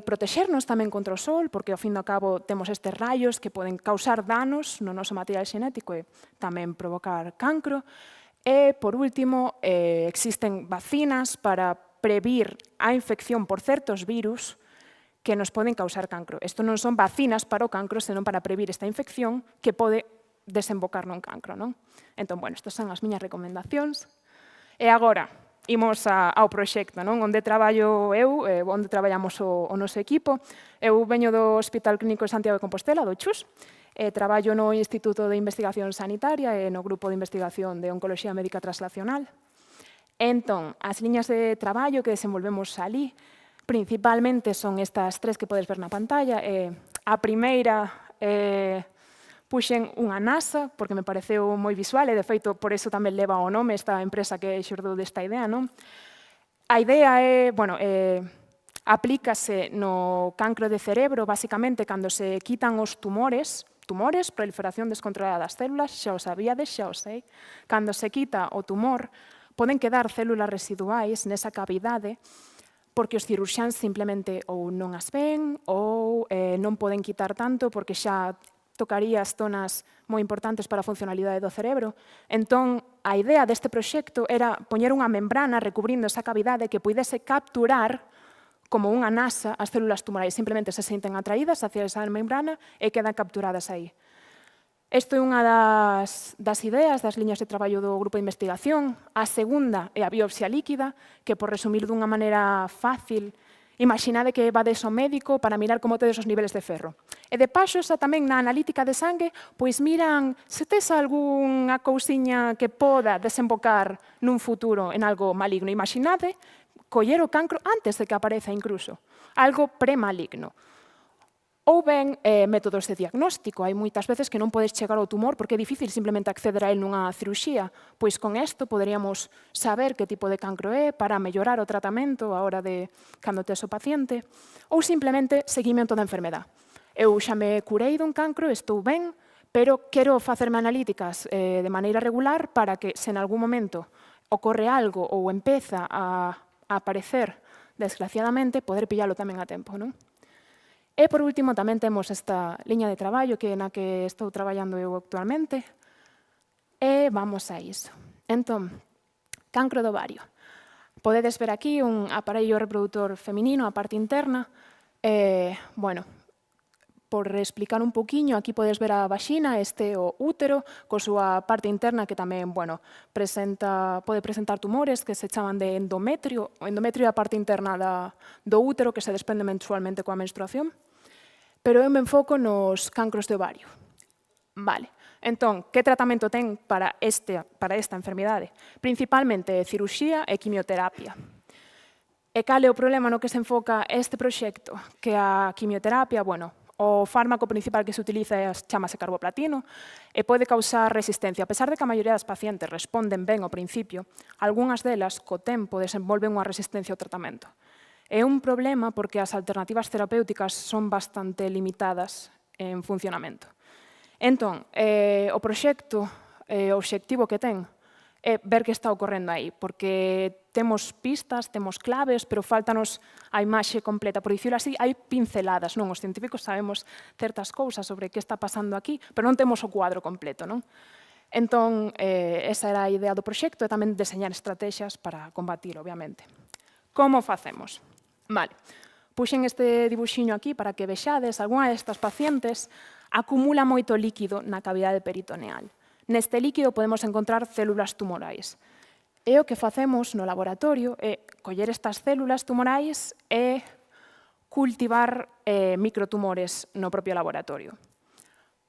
Protexernos tamén contra o sol, porque ao fin e ao cabo temos estes raios que poden causar danos no noso material xenético e tamén provocar cancro. E, por último, existen vacinas para previr a infección por certos virus que nos poden causar cancro. Isto non son vacinas para o cancro, senón para previr esta infección que pode desembocar nun cancro, non? Entón, bueno, estas son as miñas recomendacións. E agora, imos ao proxecto, non? Onde traballo eu, onde traballamos o noso equipo. Eu veño do Hospital Clínico de Santiago de Compostela, do CHUS, traballo no Instituto de Investigación Sanitaria e no Grupo de Investigación de Oncoloxía Médica Translacional. Entón, as liñas de traballo que desenvolvemos alí principalmente son estas tres que podes ver na pantalla. A primeira, puxen unha NASA, porque me pareceu moi visual, e de feito, por iso tamén leva o nome esta empresa que xurdou desta idea, non? A idea é, bueno, aplícase no cancro de cerebro, basicamente, cando se quitan os tumores, proliferación descontrolada das células, xa o sabíades, xa o sei. Cando se quita o tumor, poden quedar células residuais nesa cavidade, porque os cirurxáns simplemente ou non as ven ou non poden quitar tanto porque xa tocaría as zonas moi importantes para a funcionalidade do cerebro. Entón, a idea deste proxecto era poñer unha membrana recubrindo esa cavidade que pudese capturar como unha NASA as células tumorais. Simplemente se senten atraídas hacia esa membrana e quedan capturadas aí. Isto é unha das ideas, das liñas de traballo do grupo de investigación. A segunda é a biopsia líquida, que, por resumir dunha maneira fácil, imaginade que vades ao médico para mirar como tedes os niveles de ferro. E de paso, xa tamén na analítica de sangue, pois miran se tes algunha cousiña que poda desembocar nun futuro en algo maligno. Imaginade coller o cancro antes de que apareza incluso, algo premaligno. Ou ben métodos de diagnóstico. Hai moitas veces que non podes chegar ao tumor porque é difícil simplemente acceder a él nunha cirurxía. Pois con isto poderíamos saber que tipo de cancro é para mellorar o tratamento a hora de cando tes o paciente. Ou simplemente seguimento da enfermedade. Eu xa me curei dun cancro, estou ben, pero quero facerme analíticas de maneira regular para que, se en algún momento ocorre algo ou empeza a aparecer, desgraciadamente, poder pillalo tamén a tempo, non? E, por último, tamén temos esta liña de traballo na que estou traballando eu actualmente. E vamos a iso. Entón, cancro do ovario. Podedes ver aquí un aparello reproductor feminino, a parte interna. Bueno, por explicar un poquinho, aquí podes ver a vaxina, este o útero, co súa parte interna que tamén, bueno, pode presentar tumores que se chaman de endometrio. O endometrio é a parte interna do útero que se desprende menstrualmente coa menstruación. Pero eu me enfoco nos cancros de ovario. Vale. Entón, que tratamento ten para esta enfermidade? Principalmente cirurxía e quimioterapia. E cal é o problema no que se enfoca este proxecto? Que a quimioterapia, bueno, o fármaco principal que se utiliza chamase carboplatino e pode causar resistencia. A pesar de que a maioría das pacientes responden ben ao principio, algunhas delas, co tempo, desenvolven unha resistencia ao tratamento. É un problema porque as alternativas terapéuticas son bastante limitadas en funcionamento. Entón, o proxecto, o obxectivo que ten é ver que está ocorrendo aí, porque temos pistas, temos claves, pero faltanos a imaxe completa. Por dicirlo así, hai pinceladas, non? Os científicos sabemos certas cousas sobre que está pasando aquí, pero non temos o cuadro completo, non? Entón, esa era a idea do proxecto e tamén deseñar estrategias para combatir, obviamente. Como facemos? Vale, puxen este dibuxiño aquí para que vexades, algunha destas pacientes acumula moito líquido na cavidade peritoneal. Neste líquido podemos encontrar células tumorais. E o que facemos no laboratorio é coller estas células tumorais e cultivar microtumores no propio laboratorio.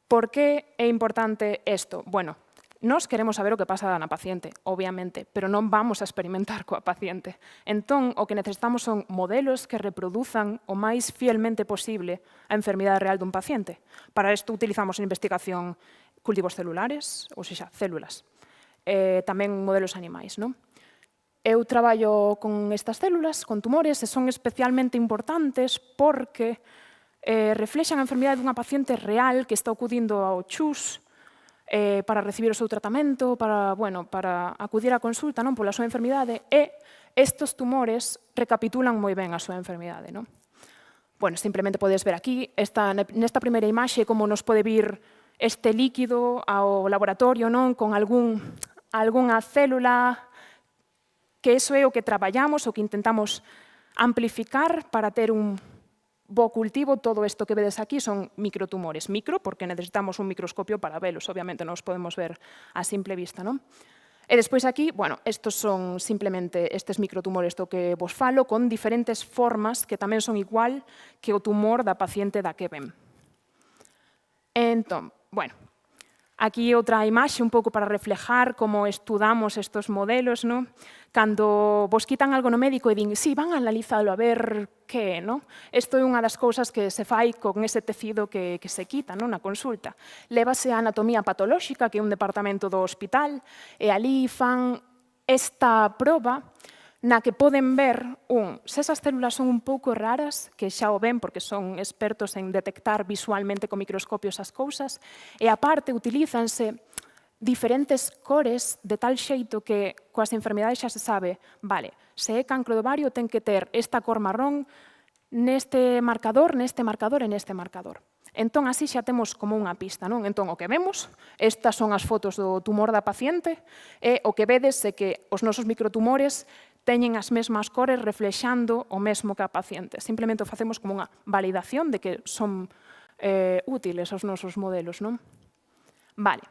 Por que é importante isto? Bueno, nós queremos saber o que pasa na paciente, obviamente, pero non vamos a experimentar coa paciente. Entón, o que necesitamos son modelos que reproduzan o máis fielmente posible a enfermidade real dun paciente. Para isto utilizamos en investigación cultivos celulares, ou seja, células. Tamén modelos animais, non? Eu traballo con estas células, con tumores, e son especialmente importantes porque reflexan a enfermidade dunha paciente real que está acudindo ao CHUS, para recibir o seu tratamento, para acudir á consulta pola súa enfermidade, e estes tumores recapitulan moi ben a súa enfermidade. Bueno, simplemente podes ver aquí, nesta primeira imaxe, como nos pode vir este líquido ao laboratorio con algunha célula, que iso é o que traballamos, o que intentamos amplificar para ter un bo cultivo. Todo isto que vedes aquí son microtumores. Micro, porque necesitamos un microscopio para velos, obviamente non os podemos ver a simple vista, non? E despois aquí, bueno, estes son simplemente estes microtumores do que vos falo, con diferentes formas que tamén son igual que o tumor da paciente da que ven. Entón, bueno, aquí outra imaxe un pouco para reflejar como estudamos estes modelos, non? Cando vos quitan algo no médico e din, sí, van a analizalo a ver que é, non? Isto é unha das cousas que se fai con ese tecido que se quita na consulta. Lévase a anatomía patolóxica, que é un departamento do hospital, e ali fan esta proba na que poden ver, se esas células son un pouco raras, que xa o ven porque son expertos en detectar visualmente con microscopios as cousas, e aparte utilízanse diferentes cores de tal xeito que coas enfermidades xa se sabe, vale, se é cancro do ovario ten que ter esta cor marrón neste marcador e neste marcador. Entón, así xa temos como unha pista, non? Entón, o que vemos, estas son as fotos do tumor da paciente, e o que vedes é que os nosos microtumores teñen as mesmas cores reflexando o mesmo que a paciente. Simplemente o facemos como unha validación de que son útiles os nosos modelos, non? Vale.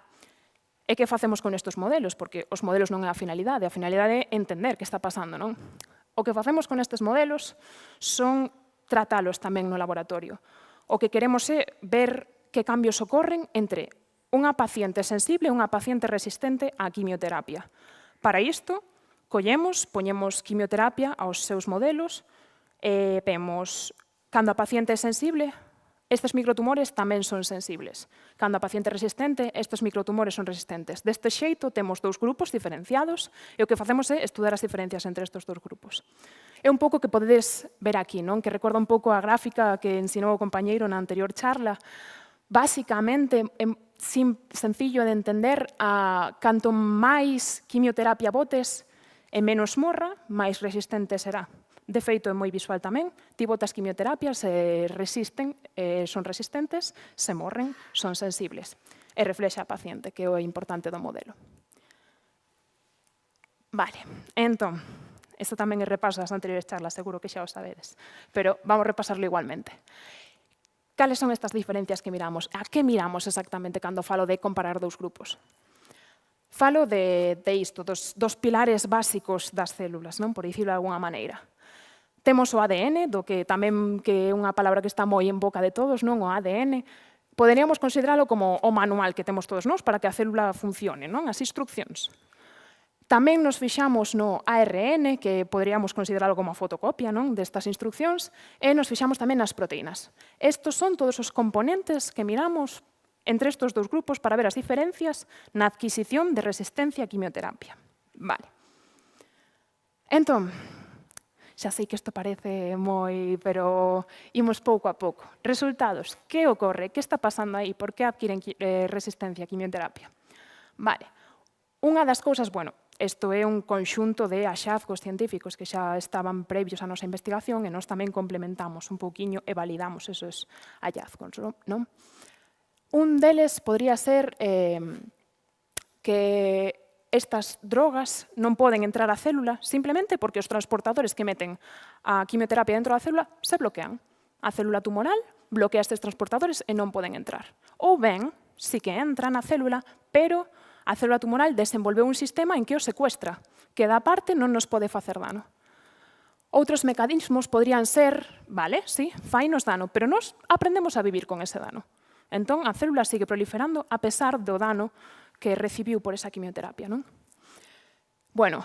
E que facemos con estes modelos? Porque os modelos non é a finalidade é entender que está pasando, non? O que facemos con estes modelos son tratalos tamén no laboratorio. O que queremos é ver que cambios ocorren entre unha paciente sensible e unha paciente resistente á quimioterapia. Para isto, poñemos quimioterapia aos seus modelos e vemos, cando a paciente é sensible, Estes microtumores tamén son sensibles. Cando a paciente é resistente, estes microtumores son resistentes. Deste xeito, temos dous grupos diferenciados e o que facemos é estudar as diferencias entre estes dous grupos. É un pouco que podedes ver aquí, non? Que recorda un pouco a gráfica que ensinou o compañeiro na anterior charla. Básicamente, é sencillo de entender, canto máis quimioterapia botes e menos morra, máis resistente será. De feito, é moi visual tamén. Ti botas quimioterapias e resisten, son resistentes, se morren, son sensibles. E reflexa a paciente, que é o importante do modelo. Vale, entón, isto tamén é repaso das anteriores charlas, seguro que xa o sabedes, pero vamos repasarlo igualmente. Cales son estas diferencias que miramos? A que miramos exactamente cando falo de comparar dous grupos? Falo de isto, dos pilares básicos das células, non? Por dicirlo de alguna maneira. Temos o ADN, do que tamén que é unha palabra que está moi en boca de todos, non? O ADN. Poderíamos consideralo como o manual que temos todos nós para que a célula funcione, non? As instruccións. Tamén nos fixamos no ARN, que poderíamos consideralo como a fotocopia, non? Destas instruccións, e nos fixamos tamén nas proteínas. Estos son todos os componentes que miramos entre estes dous grupos para ver as diferencias na adquisición de resistencia a quimioterapia. Vale. Entón, xa sei que isto parece moi, pero imos pouco a pouco. Resultados. Que ocorre? Que está pasando aí? Por que adquiren resistencia a quimioterapia? Vale. Unha das cousas, bueno, isto é un conxunto de axazgos científicos que xa estaban previos á nosa investigación e nós tamén complementamos un pouquiño e validamos esos hallazgos, non? Un deles podría ser que estas drogas non poden entrar á célula simplemente porque os transportadores que meten a quimioterapia dentro da célula se bloquean. A célula tumoral bloquea estes transportadores e non poden entrar. Ou ben, sí que entran na célula, pero a célula tumoral desenvolveu un sistema en que o secuestra, que da parte non nos pode facer dano. Outros mecanismos podrían ser, vale, sí, fainos dano, pero nós aprendemos a vivir con ese dano. Entón, a célula sigue proliferando a pesar do dano que recibiu por esa quimioterapia, non? Bueno,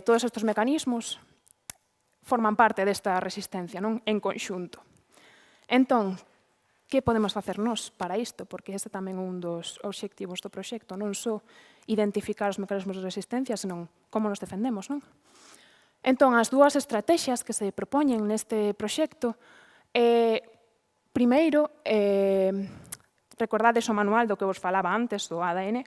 todos estes mecanismos forman parte desta resistencia, non? En conxunto. Entón, que podemos facer nós para isto? Porque este tamén é un dos obxectivos do proxecto, non só identificar os mecanismos de resistencia, senón como nos defendemos, non? Entón, as dúas estrategias que se propoñen neste proxecto, primeiro, recordades o manual do que vos falaba antes, do ADN,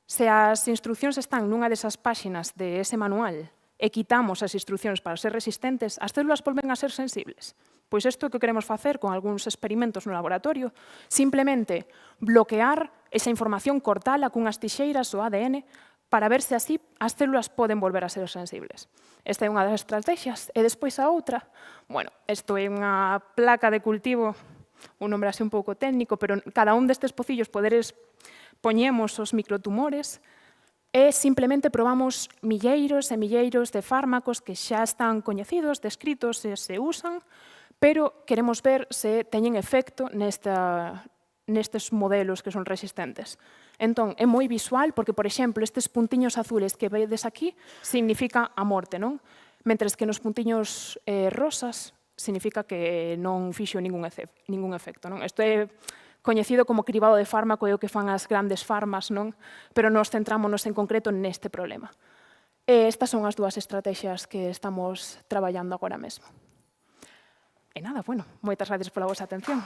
se as instruccións están nunha desas páxinas de ese manual e quitamos as instruccións para ser resistentes, as células volven a ser sensibles. Pois isto é o que queremos facer con algúns experimentos no laboratorio, simplemente bloquear esa información, cortala cunhas tixeiras o ADN para ver se así as células poden volver a ser sensibles. Esta é unha das estrategias. E despois a outra, bueno, isto é unha placa de cultivo, un nombre así un pouco técnico, pero cada un destes pocillos poderes poñemos os microtumores e simplemente probamos milleiros e milleiros de fármacos que xa están coñecidos, descritos e se usan, pero queremos ver se teñen efecto nestes modelos que son resistentes. Entón, é moi visual porque, por exemplo, estes puntiños azules que vedes aquí significa a morte, non? Mentres que nos puntiños rosas significa que non fixo ningún efecto, non? Isto é coñecido como cribado de fármaco, é o que fan as grandes farmas, non? Pero nós centrámonos en concreto neste problema. E estas son as dúas estrategias que estamos traballando agora mesmo. E nada, bueno, moitas gracias pola vosa atención.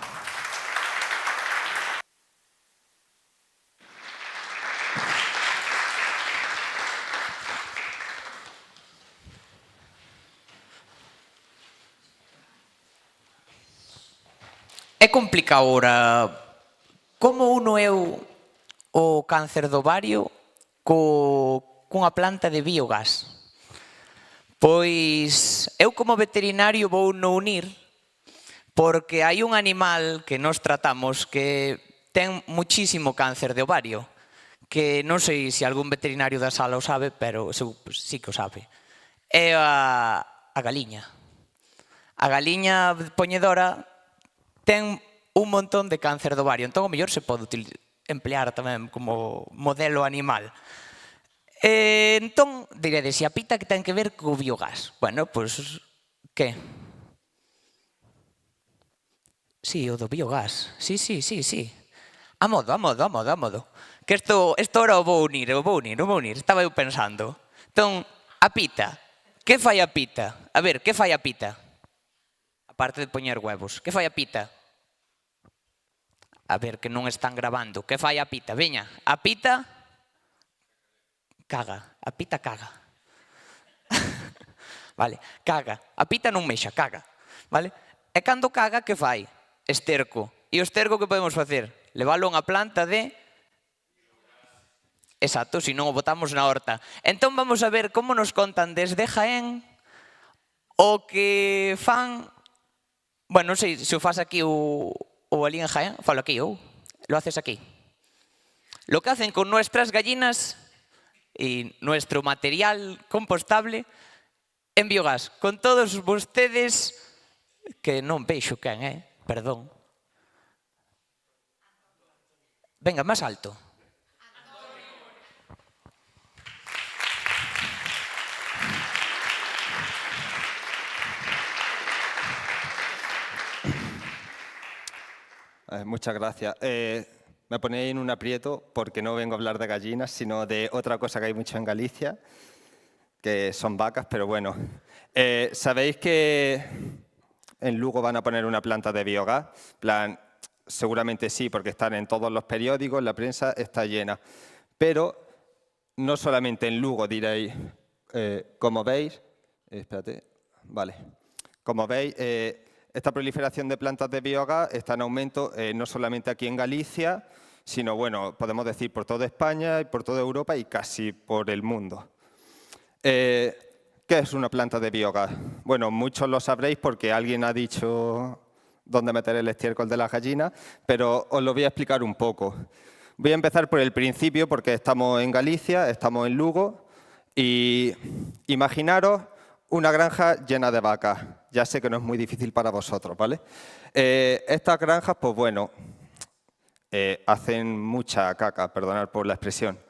É complicado ora. Como uno eu o cáncer do ovario cunha planta de biogás? Pois eu como veterinario vou no unir porque hai un animal que nos tratamos que ten muchísimo cáncer de ovario, que non sei se algún veterinario da sala o sabe, pero sí que o sabe. É a galiña. A galiña poñedora ten un montón de cáncer do ovario, entón o mellor se pode emplear tamén como modelo animal. Entón, diredes, e a pita que ten que ver co biogás? Bueno, pois, que? Sí, o do biogás. Sí. A modo. Que isto ahora o vou unir. Estaba eu pensando. Entón, a pita. Que fai a pita? A ver, que fai a pita? Aparte de poñer huevos. Que fai a pita? A ver, que non están grabando. Que fai a pita? Veña, a pita... Caga. A pita caga. Vale, caga. A pita non mexa, caga. Vale? E cando caga, que fai? Esterco. E o esterco que podemos facer? Leválo a unha planta de... Exacto, se non o botamos na horta. Entón vamos a ver como nos contan desde Jaén o que fan... Bueno, non sei se o faz aquí o alí en Jaén, falo aquí ou lo haces aquí. Lo que hacen con nuestras gallinas y nuestro material compostable en biogás. Con todos vostedes, que non vexo quen, perdón. Venga, máis alto. Muchas gracias. Me ponéis en un aprieto porque no vengo a hablar de gallinas, sino de otra cosa que hay mucho en Galicia, que son vacas, pero bueno. ¿Sabéis que en Lugo van a poner una planta de biogás? Seguramente sí, porque están en todos los periódicos, la prensa está llena. Pero no solamente en Lugo, diréis, como veis, como veis, esta proliferación de plantas de biogás está en aumento no solamente aquí en Galicia, sino, bueno, podemos decir por toda España y por toda Europa y casi por el mundo. ¿Qué es una planta de biogás? Bueno, muchos lo sabréis porque alguien ha dicho dónde meter el estiércol de las gallinas, pero os lo voy a explicar un poco. Voy a empezar por el principio porque estamos en Galicia, estamos en Lugo y imaginaros una granja llena de vacas. Ya sé que no es muy difícil para vosotros, ¿vale? Estas granjas, pues bueno, hacen mucha caca, perdonad por la expresión.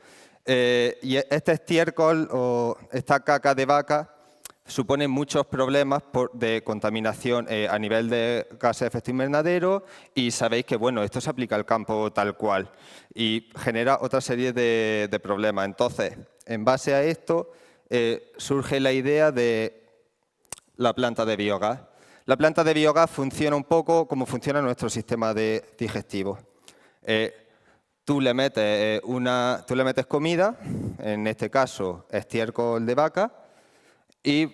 Y este estiércol o esta caca de vaca supone muchos problemas de contaminación a nivel de gases de efecto invernadero y sabéis que bueno, esto se aplica al campo tal cual y genera otra serie de problemas. Entonces, en base a esto, surge la idea de la planta de biogás. La planta de biogás funciona un poco como funciona nuestro sistema digestivo. Tú le metes comida, en este caso estiércol de vaca, y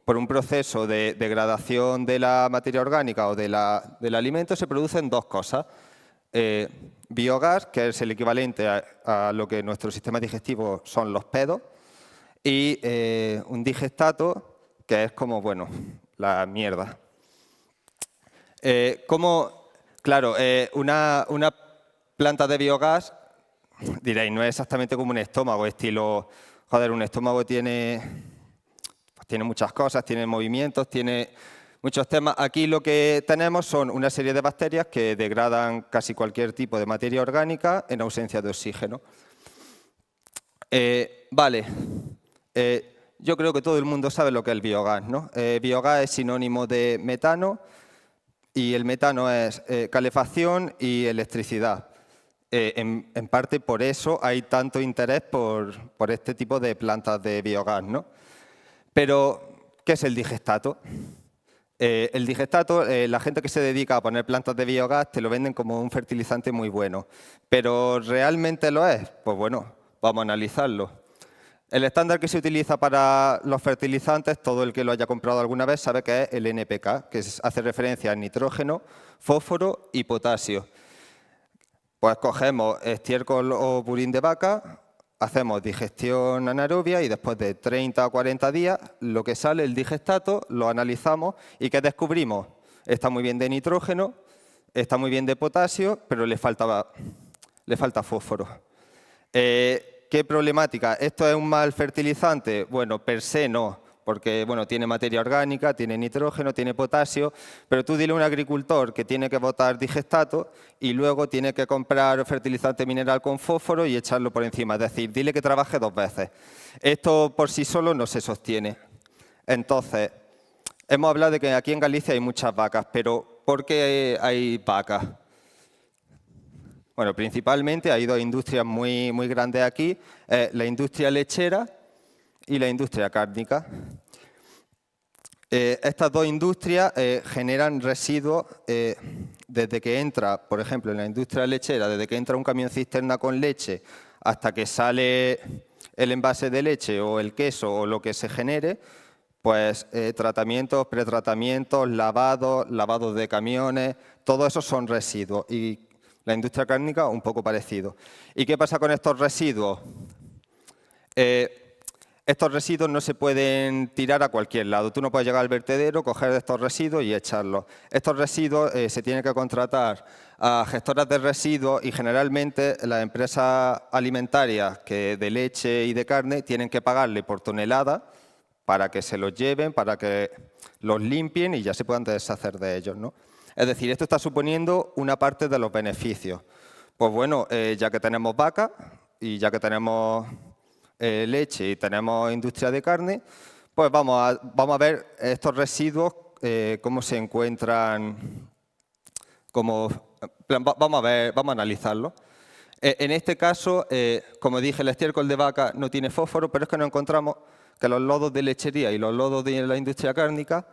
por un proceso de degradación de la materia orgánica o del alimento se producen dos cosas. Biogás, que es el equivalente a lo que nuestro sistema digestivo son los pedos, y un digestato, que es como, bueno, la mierda. Claro, una planta de biogás, diréis, no es exactamente como un estómago, estilo, joder, un estómago tiene muchas cosas, tiene movimientos, tiene muchos temas. Aquí lo que tenemos son una serie de bacterias que degradan casi cualquier tipo de materia orgánica en ausencia de oxígeno. Vale, yo creo que todo el mundo sabe lo que es el biogás, ¿no? Biogás es sinónimo de metano y el metano es calefacción y electricidad. En parte por eso hay tanto interés por este tipo de plantas de biogás, ¿no? Pero, ¿qué es el digestato? El digestato, la gente que se dedica a poner plantas de biogás te lo venden como un fertilizante muy bueno. ¿Pero realmente lo es? Pues bueno, vamos a analizarlo. El estándar que se utiliza para los fertilizantes, todo el que lo haya comprado alguna vez sabe que es el NPK, que hace referencia a nitrógeno, fósforo y potasio. Pues cogemos estiércol o purín de vaca, hacemos digestión anaerobia y después de 30 o 40 días lo que sale, el digestato, lo analizamos y ¿qué descubrimos? Está muy bien de nitrógeno, está muy bien de potasio, pero le falta fósforo. ¿Qué problemática? ¿Esto es un mal fertilizante? Bueno, per se no, porque bueno, tiene materia orgánica, tiene nitrógeno, tiene potasio, pero tú dile a un agricultor que tiene que botar digestato y luego tiene que comprar fertilizante mineral con fósforo y echarlo por encima. Es decir, dile que trabaje 2 veces. Esto por sí solo no se sostiene. Entonces, hemos hablado de que aquí en Galicia hay muchas vacas, pero ¿por qué hay vacas? Bueno, principalmente hay dos industrias muy grandes aquí, la industria lechera y la industria cárnica. Estas dos industrias generan residuos desde que entra, por ejemplo, en la industria lechera, desde que entra un camión cisterna con leche hasta que sale el envase de leche o el queso o lo que se genere, pues tratamientos, pretratamientos, lavados de camiones, todo eso son residuos. Y la industria cárnica un poco parecido. ¿Y qué pasa con estos residuos? Estos residuos no se pueden tirar a cualquier lado. Tú no puedes llegar al vertedero, coger estos residuos y echarlos. Estos residuos se tienen que contratar a gestoras de residuos y generalmente las empresas alimentarias de leche y de carne tienen que pagarle por tonelada para que se los lleven, para que los limpien y ya se puedan deshacer de ellos, ¿no? Es decir, esto está suponiendo una parte de los beneficios. Pues bueno, ya que tenemos vacas y ya que tenemos leche y tenemos industria de carne, pues vamos a ver estos residuos, cómo se encuentran, vamos a analizarlos. En este caso, como dije, el estiércol de vaca no tiene fósforo, pero es que nos encontramos que los lodos de lechería y los lodos de la industria cárnica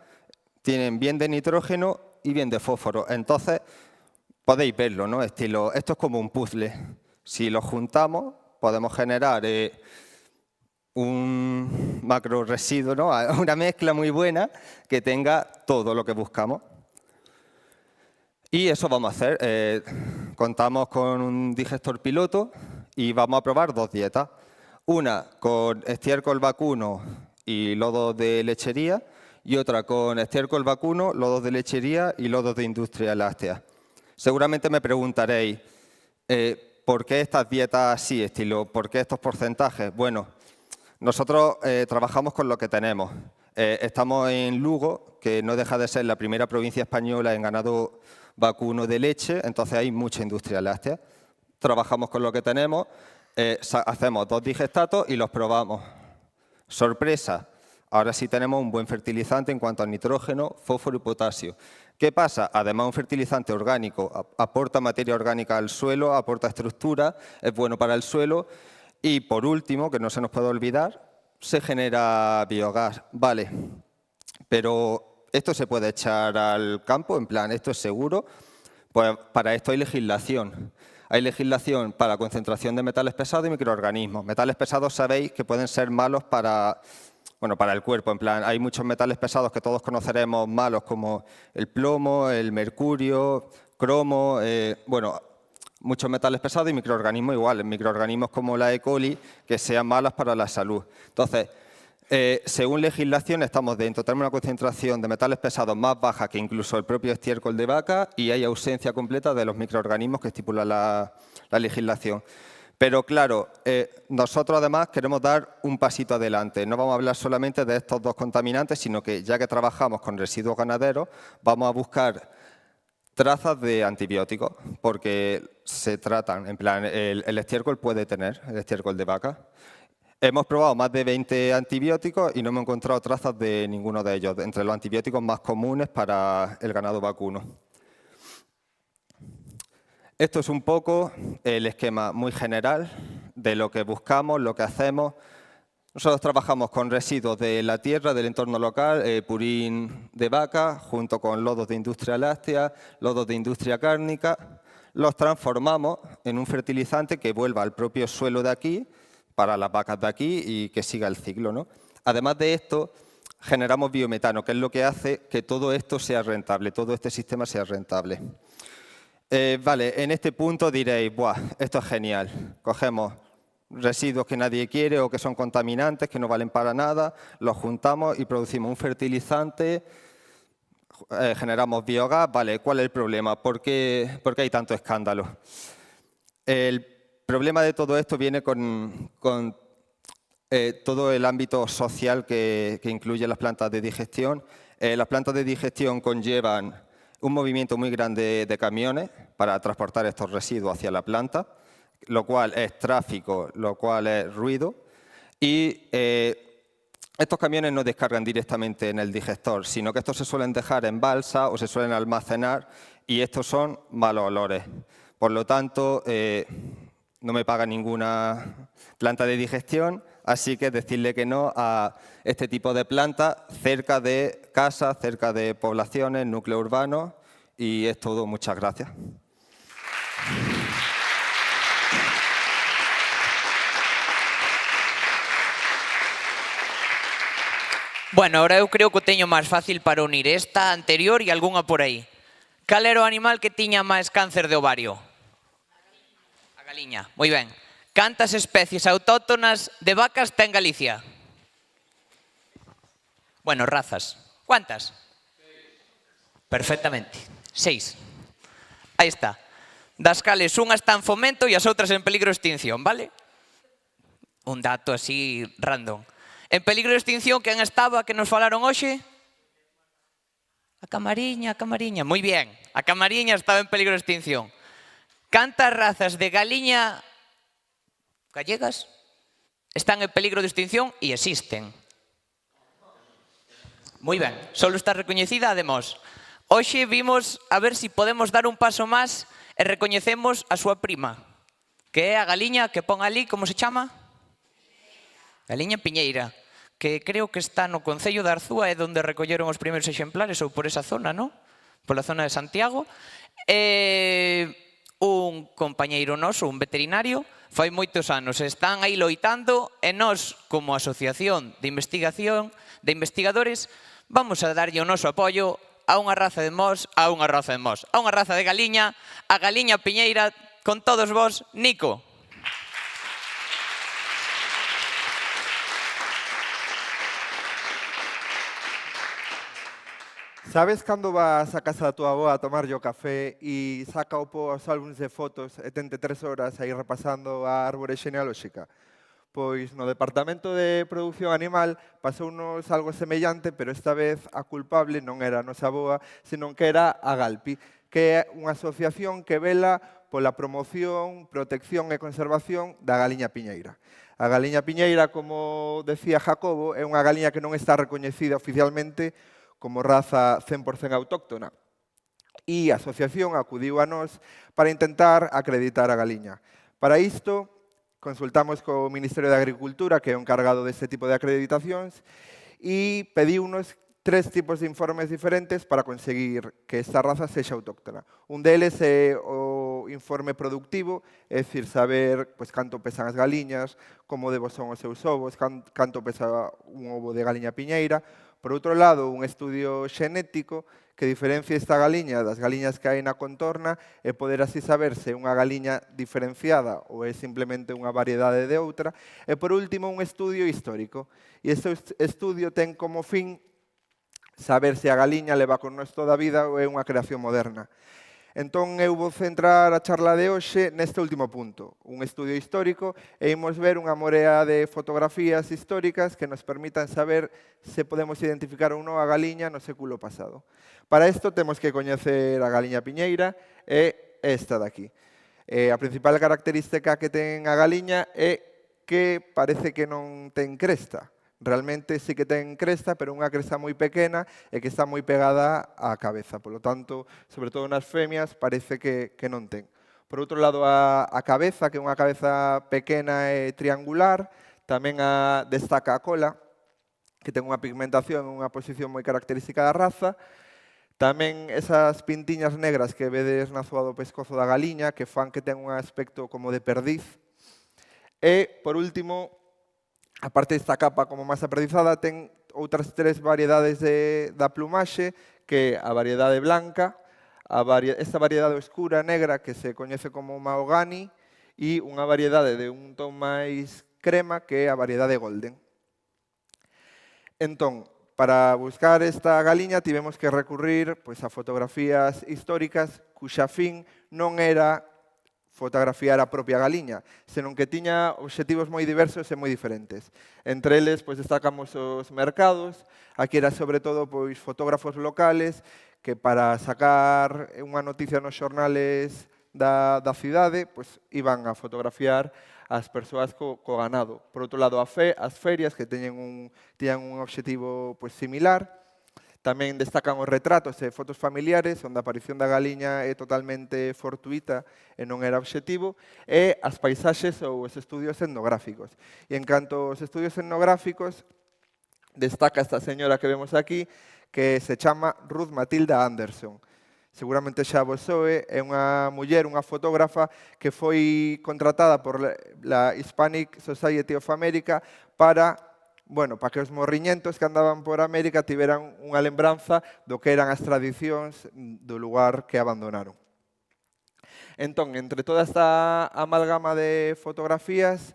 tienen bien de nitrógeno y bien de fósforo. Entonces, podéis verlo, ¿no? Esto es como un puzzle. Si los juntamos, podemos generar un macro residuo, ¿no? Una mezcla muy buena que tenga todo lo que buscamos. Y eso vamos a hacer. Contamos con un digestor piloto y vamos a probar dos dietas. Una con estiércol vacuno y lodos de lechería y otra con estiércol vacuno, lodos de lechería y lodos de industria láctea. Seguramente me preguntaréis, ¿por qué estas dietas así, estilo? ¿Por qué estos porcentajes? Bueno, nosotros trabajamos con lo que tenemos. Estamos en Lugo, que no deja de ser la primera provincia española en ganado vacuno de leche, entonces hay mucha industria láctea. Trabajamos con lo que tenemos, hacemos 2 digestatos y los probamos. Sorpresa, ahora sí tenemos un buen fertilizante en cuanto a nitrógeno, fósforo y potasio. ¿Qué pasa? Además, un fertilizante orgánico aporta materia orgánica al suelo, aporta estructura, es bueno para el suelo. Y por último, que no se nos puede olvidar, se genera biogás. Vale, pero ¿esto se puede echar al campo? En plan, ¿esto es seguro? Pues para esto hay legislación. Hay legislación para concentración de metales pesados y microorganismos. Metales pesados sabéis que pueden ser malos para el cuerpo. En plan, hay muchos metales pesados que todos conoceremos malos, como el plomo, el mercurio, cromo, muchos metales pesados y microorganismos iguales, microorganismos como la E. coli, que sean malas para la salud. Entonces, según legislación estamos dentro, tenemos una concentración de metales pesados más baja que incluso el propio estiércol de vaca y hay ausencia completa de los microorganismos que estipula la legislación. Pero claro, nosotros además queremos dar un pasito adelante. No vamos a hablar solamente de estos dos contaminantes, sino que ya que trabajamos con residuos ganaderos, vamos a buscar trazas de antibióticos, porque se tratan, en plan, el estiércol puede tener, el estiércol de vaca. Hemos probado más de 20 antibióticos y no hemos encontrado trazas de ninguno de ellos, entre los antibióticos más comunes para el ganado vacuno. Esto es un poco el esquema muy general de lo que buscamos, lo que hacemos. Nosotros trabajamos con residuos de la tierra, del entorno local, purín de vaca, junto con lodos de industria láctea, lodos de industria cárnica. Los transformamos en un fertilizante que vuelva al propio suelo de aquí, para las vacas de aquí y que siga el ciclo, ¿no? Además de esto, generamos biometano, que es lo que hace que todo esto sea rentable, todo este sistema sea rentable. Vale, en este punto diréis, ¡buah, esto es genial! Cogemos residuos que nadie quiere o que son contaminantes, que no valen para nada, los juntamos y producimos un fertilizante, generamos biogás. Vale, ¿cuál es el problema? ¿Por qué hay tanto escándalo? El problema de todo esto viene con todo el ámbito social que incluye las plantas de digestión. Las plantas de digestión conllevan un movimiento muy grande de camiones para transportar estos residuos hacia la planta, lo cual es tráfico, lo cual es ruido. Y estos camiones no descargan directamente en el digestor, sino que estos se suelen dejar en balsa o se suelen almacenar y estos son malos olores. Por lo tanto, no me paga ninguna planta de digestión, así que decirle que no a este tipo de planta cerca de casas, cerca de poblaciones, núcleos urbanos, y es todo. Muchas gracias. Bueno, ahora eu creo que o teño máis fácil para unir esta anterior e algunha por aí. Cal era o animal que tiña máis cáncer de ovario? A galiña. Moi ben. Cantas especies autóctonas de vacas ten Galicia? Bueno, razas. Cuántas? Perfectamente. 6. Aí está. Das cales unha está en fomento e as outras en peligro de extinción, vale? Un dato así random. En peligro de extinción, quen estaba que nos falaron hoxe? A camariña, a camariña. Moi bien, a camariña estaba en peligro de extinción. Cantas razas de galiña gallegas están en peligro de extinción e existen? Moi ben, solo está recoñecida a de Mos. Hoxe vimos a ver se podemos dar un paso máis e recoñecemos a súa prima, que é a galiña que pon ali, como se chama? Galiña piñeira, que creo que está no Concello de Arzúa, é onde recolleron os primeiros exemplares, ou por esa zona, non? Pola zona de Santiago. Un compañeiro noso, un veterinario, fai moitos anos, están aí loitando, e nós, como asociación de investigación, de investigadores, vamos a darlle o noso apoio a unha raza de Mos, a unha raza de galiña, a galiña piñeira, con todos vos, Nico. Sabes cando vas a casa da túa avó a tomarlle o café e saca o po os álbuns de fotos e tente 3 horas aí repasando a árbore xenealóxica? Pois no Departamento de Produción Animal pasounos algo semellante, pero esta vez a culpable non era a nosa avoa, senón que era a Galpi, que é unha asociación que vela pola promoción, protección e conservación da galiña piñeira. A galiña piñeira, como decía Jacobo, é unha galiña que non está recoñecida oficialmente como raza 100% autóctona. E a asociación acudiu a nós para intentar acreditar a galiña. Para isto, consultamos co Ministerio de Agricultura, que é o encargado deste tipo de acreditacións, e pediunos 3 tipos de informes diferentes para conseguir que esta raza sexa autóctona. Un deles é o informe productivo, é dicir, saber pois, canto pesan as galiñas, como debo son os seus ovos, canto pesa un ovo de galiña piñeira. Por outro lado, un estudio xenético que diferencia esta galiña das galiñas que hai na contorna e poder así saber se é unha galiña diferenciada ou é simplemente unha variedade de outra. E, por último, un estudio histórico. E este estudio ten como fin saber se a galiña leva con nós toda a vida ou é unha creación moderna. Entón, eu vou centrar a charla de hoxe neste último punto, un estudio histórico, e imos ver unha morea de fotografías históricas que nos permitan saber se podemos identificar ou non a galiña no século pasado. Para isto temos que coñecer a galiña piñeira e esta daqui. A principal característica que ten a galiña é que parece que non ten cresta. Realmente sí que ten cresta, pero unha cresta moi pequena e que está moi pegada á cabeza. Por lo tanto, sobre todo nas femias, parece que non ten. Por outro lado, a cabeza, que é unha cabeza pequena e triangular, tamén destaca a cola, que ten unha pigmentación e unha posición moi característica da raza. Tamén esas pintiñas negras que vedes na zoa do pescozo da galiña, que fan que ten un aspecto como de perdiz. E, por último, a parte desta capa como máis apredizada, ten outras 3 variedades da plumaxe, que a variedade blanca, esta variedade oscura negra que se coñece como mahogany, e unha variedade de un ton máis crema que é a variedade golden. Entón, para buscar esta galiña tivemos que recurrir pois, a fotografías históricas cuxa fin non era fotografiar a propia galiña, senón que tiña obxectivos moi diversos e moi diferentes. Entre eles, pois, destacamos os mercados, aquí era sobre todo pois, fotógrafos locales que para sacar unha noticia nos xornales da cidade, pois iban a fotografiar as persoas co ganado. Por outro lado, as ferias, que tiñan un obxectivo pois, similar. Tamén destacan os retratos e fotos familiares, onde a aparición da galiña é totalmente fortuita e non era obxectivo, e as paisaxes ou os estudios etnográficos. E en canto aos estudios etnográficos, destaca esta señora que vemos aquí, que se chama Ruth Matilda Anderson. Seguramente xa vos soe, é unha muller, unha fotógrafa que foi contratada por la Hispanic Society of America para que os morriñentos que andaban por América tiveran unha lembranza do que eran as tradicións do lugar que abandonaron. Entón, entre toda esta amalgama de fotografías,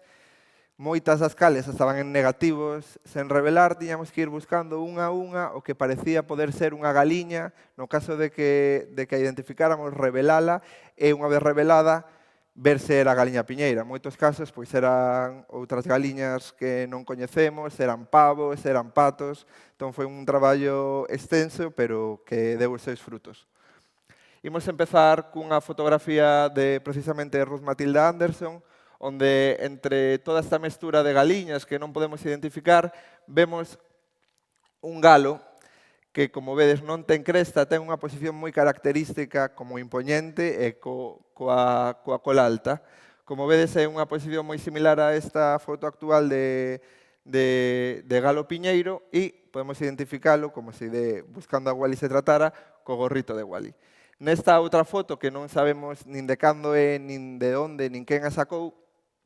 moitas das cales estaban en negativos sen revelar, tiñamos que ir buscando unha a unha o que parecía poder ser unha galiña, no caso de que a identificáramos, revelala, e unha vez revelada, ver se era a galiña piñeira. En moitos casos, pois eran outras galiñas que non coñecemos, eran pavos, eran patos, entón foi un traballo extenso, pero que deu os seus frutos. Imos empezar cunha fotografía de precisamente Ruth Matilda Anderson, onde entre toda esta mestura de galiñas que non podemos identificar, vemos un galo que, como vedes, non ten cresta, ten unha posición moi característica como impoñente e coa cola alta. Como vedes, é unha posición moi similar a esta foto actual de galo piñeiro e podemos identificalo como se buscando a Wally se tratara co gorrito de Wally. Nesta outra foto que non sabemos nin de cando é, nin de onde, nin quen a sacou,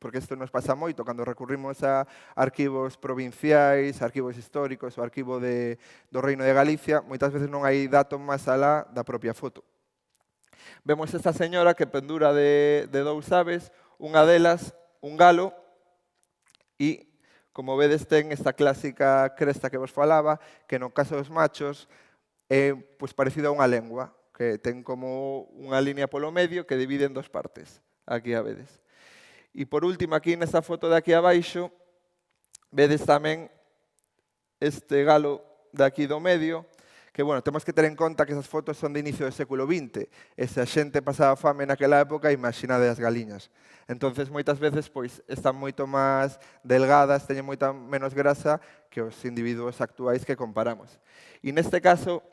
porque isto nos pasa moito cando recurrimos a arquivos provinciais, arquivos históricos, o arquivo do Reino de Galicia, moitas veces non hai datos máis alá da propia foto. Vemos esta señora que pendura de dous aves, unha delas, un galo, e, como vedes, ten esta clásica cresta que vos falaba, que no caso dos machos é parecido a unha lengua, que ten como unha línea polo medio que divide en dos partes. Aquí a vedes. E por último, aquí nesta foto de aquí abaixo, vedes tamén este galo de aquí do medio, que, temos que ter en conta que esas fotos son de inicio do século XX, e se a xente pasaba fame naquela época, imaginade as galiñas. Entonces, moitas veces, están moito máis delgadas, teñen moita menos grasa que os individuos actuais que comparamos. E neste caso,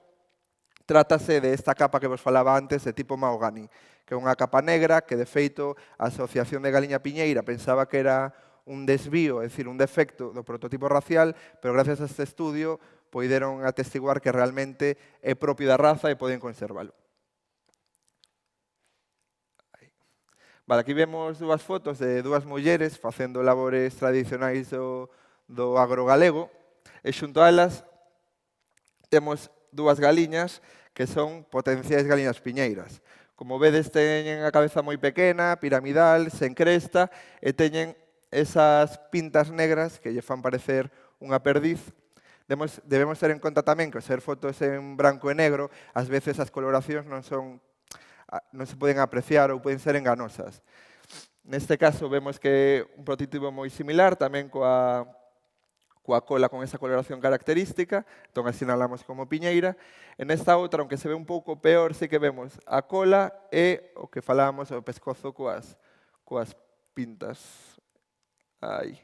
trátase de esta capa que vos falaba antes, de tipo mahogany, que é unha capa negra que, de feito, a Asociación de Galiña Piñeira pensaba que era un desvío, é dicir, un defecto do prototipo racial, pero gracias a este estudio poideron atestiguar que realmente é propio da raza e poden conservalo. Aquí vemos dúas fotos de dúas mulleres facendo labores tradicionais do agro galego, e xunto a elas temos dúas galiñas que son potenciais galiñas piñeiras. Como vedes, teñen a cabeza moi pequena, piramidal, sen cresta, e teñen esas pintas negras que lle fan parecer unha perdiz. Debemos ter en conta tamén que, ao ser fotos en branco e negro, ás veces as coloracións non se poden apreciar ou poden ser enganosas. Neste caso, vemos que é un prototipo moi similar, tamén coa cola con esa coloración característica, entón asinalamos como piñeira. En esta outra, aunque se ve un pouco peor, sí que vemos a cola e o que falábamos, o pescozo coas pintas. Aí.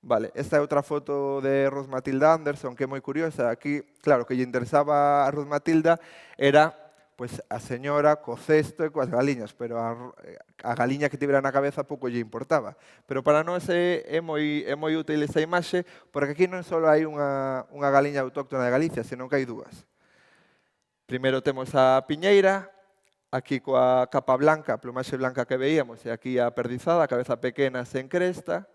Vale, esta é outra foto de Ruth Matilda Anderson, que é moi curiosa. Aquí, claro, o que lle interesaba a Ruth Matilda era a señora co cesto e coas galiñas, pero a galiña que tivera na cabeza pouco lle importaba. Pero para nós é moi útil esta imaxe, porque aquí non só hai unha galiña autóctona de Galicia, senón que hai dúas. Primeiro temos a piñeira, aquí coa capa blanca, a plumaxe blanca que veíamos, e aquí a perdizada, a cabeza pequena sen cresta.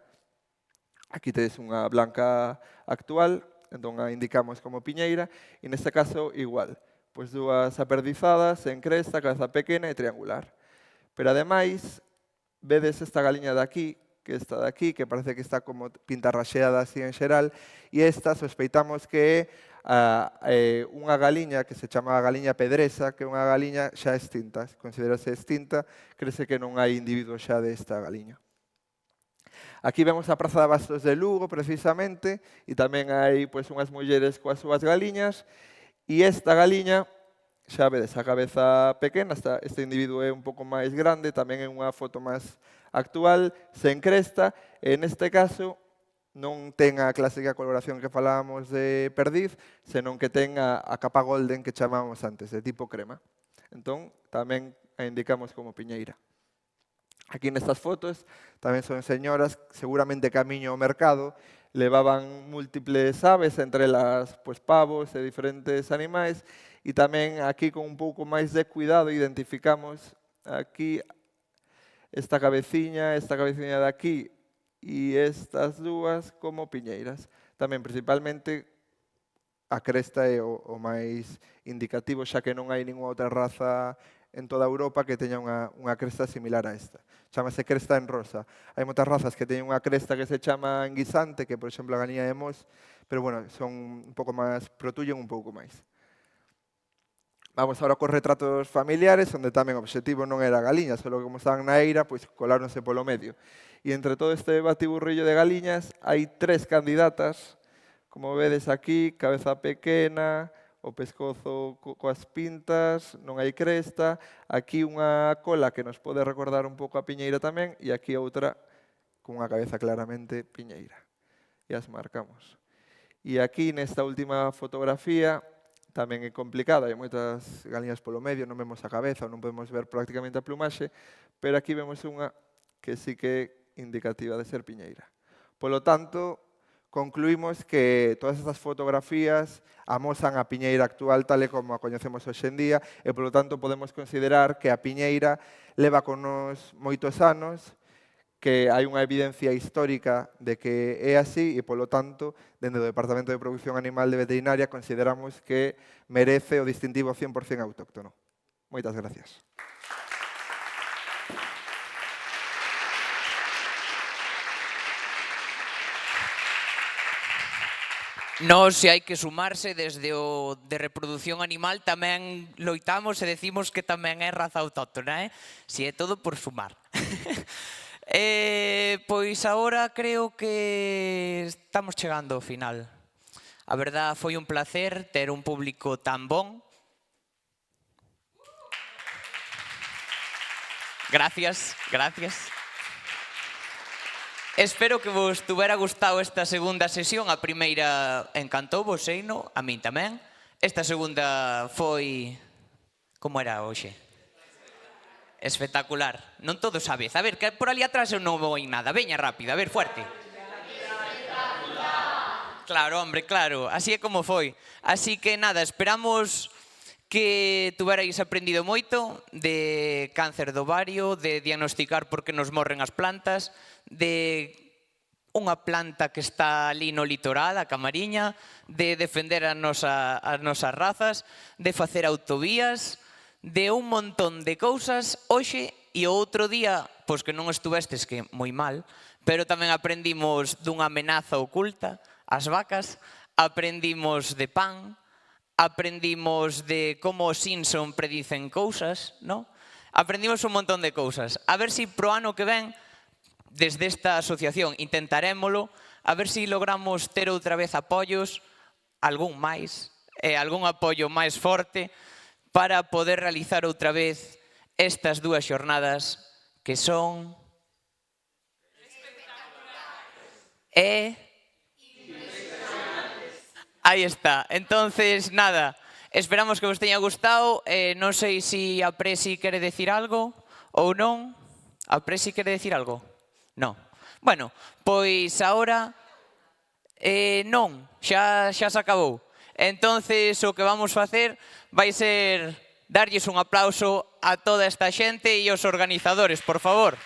Aquí tedes unha blanca actual, entón a indicamos como piñeira, e neste caso igual. Dúas aperdizadas, en cresta, cabeza pequena e triangular. Pero ademais, vedes esta galiña de aquí, que esta de aquí, que parece que está como pintarraxeada así en xeral, e esta sospeitamos que é unha galiña que se chama galiña pedresa, que é unha galiña xa extinta. Considerase extinta, crese que non hai individuos xa desta galiña. Aquí vemos a Praza de Bastos de Lugo, precisamente, e tamén hai unhas mulleres coas súas galiñas. E esta galiña xa vedes a cabeza pequena, este individuo é un pouco máis grande, tamén é unha foto máis actual, sen cresta, e neste caso non ten a clásica coloración que falábamos de perdiz, senón que ten a capa golden que chamamos antes, de tipo crema. Entón, tamén a indicamos como piñeira. Aquí nestas fotos tamén son señoras, seguramente camiño ao mercado, levaban múltiples aves, entre elas pavos e diferentes animais, e tamén aquí con un pouco máis de cuidado identificamos aquí esta cabeciña de aquí e estas dúas como piñeiras. Tamén principalmente a cresta é o máis indicativo, xa que non hai ninguna outra raza en toda Europa que teña unha cresta similar a esta. Chámase cresta en rosa. Hai moitas razas que teñen unha cresta que se chama enguisante, que, por exemplo, a galiña de Mos, pero, bueno, son un pouco máis, protullen un pouco máis. Vamos agora cos retratos familiares, onde tamén o obxectivo non era a galiña, só que como estaban na eira, pois coláronse polo medio. E entre todo este batiburrillo de galiñas, hai 3 candidatas, como vedes aquí, cabeza pequena, o pescozo coas pintas, non hai cresta, aquí unha cola que nos pode recordar un pouco a piñeira tamén, e aquí outra con unha cabeza claramente piñeira. E as marcamos. E aquí nesta última fotografía tamén é complicada, hai moitas galiñas polo medio, non vemos a cabeza, non podemos ver prácticamente a plumaxe, pero aquí vemos unha que sí que é indicativa de ser piñeira. Polo tanto, concluímos que todas estas fotografías amosan a piñeira actual tal e como a coñecemos hoxe en día e, polo tanto, podemos considerar que a piñeira leva con nos moitos anos, que hai unha evidencia histórica de que é así e, polo tanto, dende o Departamento de Produción Animal de Veterinaria consideramos que merece o distintivo 100% autóctono. Moitas gracias. Nós, se hai que sumarse desde o de reproducción animal, tamén loitamos e decimos que tamén é raza autóctona, Si é todo por sumar. Pois agora creo que estamos chegando ao final. A verdad, foi un placer ter un público tan bon. Gracias, gracias. Espero que vos tuvera gustado esta segunda sesión. A primeira encantou vos, seino, a min tamén. Esta segunda foi... Como era hoxe? Espectacular. Non todo sabes. A ver, que por ali atrás eu non vou en nada. Veña rápido, a ver, fuerte. Claro, hombre, claro. Así é como foi. Así que nada, esperamos que tuverais aprendido moito de cáncer do ovario, de diagnosticar por que nos morren as plantas, de unha planta que está ali no litoral, a Camariña, de defender as nosas razas, de facer autovías, de un montón de cousas hoxe e o outro día, pois que non estuvestes, que moi mal, pero tamén aprendimos dunha amenaza oculta, as vacas, aprendimos de pan, aprendimos de como os Simpson predicen cousas, non? Aprendimos un montón de cousas. A ver se pro ano que ven, desde esta asociación, intentarémolo, a ver se logramos ter outra vez apoios, algún máis, algún apoio máis forte, para poder realizar outra vez estas dúas xornadas que son... espectaculares. Aí está. Entonces, nada, esperamos que vos teña gustado. Non sei se a Presi quere decir algo ou non. A Presi quere decir algo? Non. Bueno, pois agora non, xa se acabou. Entonces, o que vamos facer vai ser darlles un aplauso a toda esta xente e os organizadores, por favor.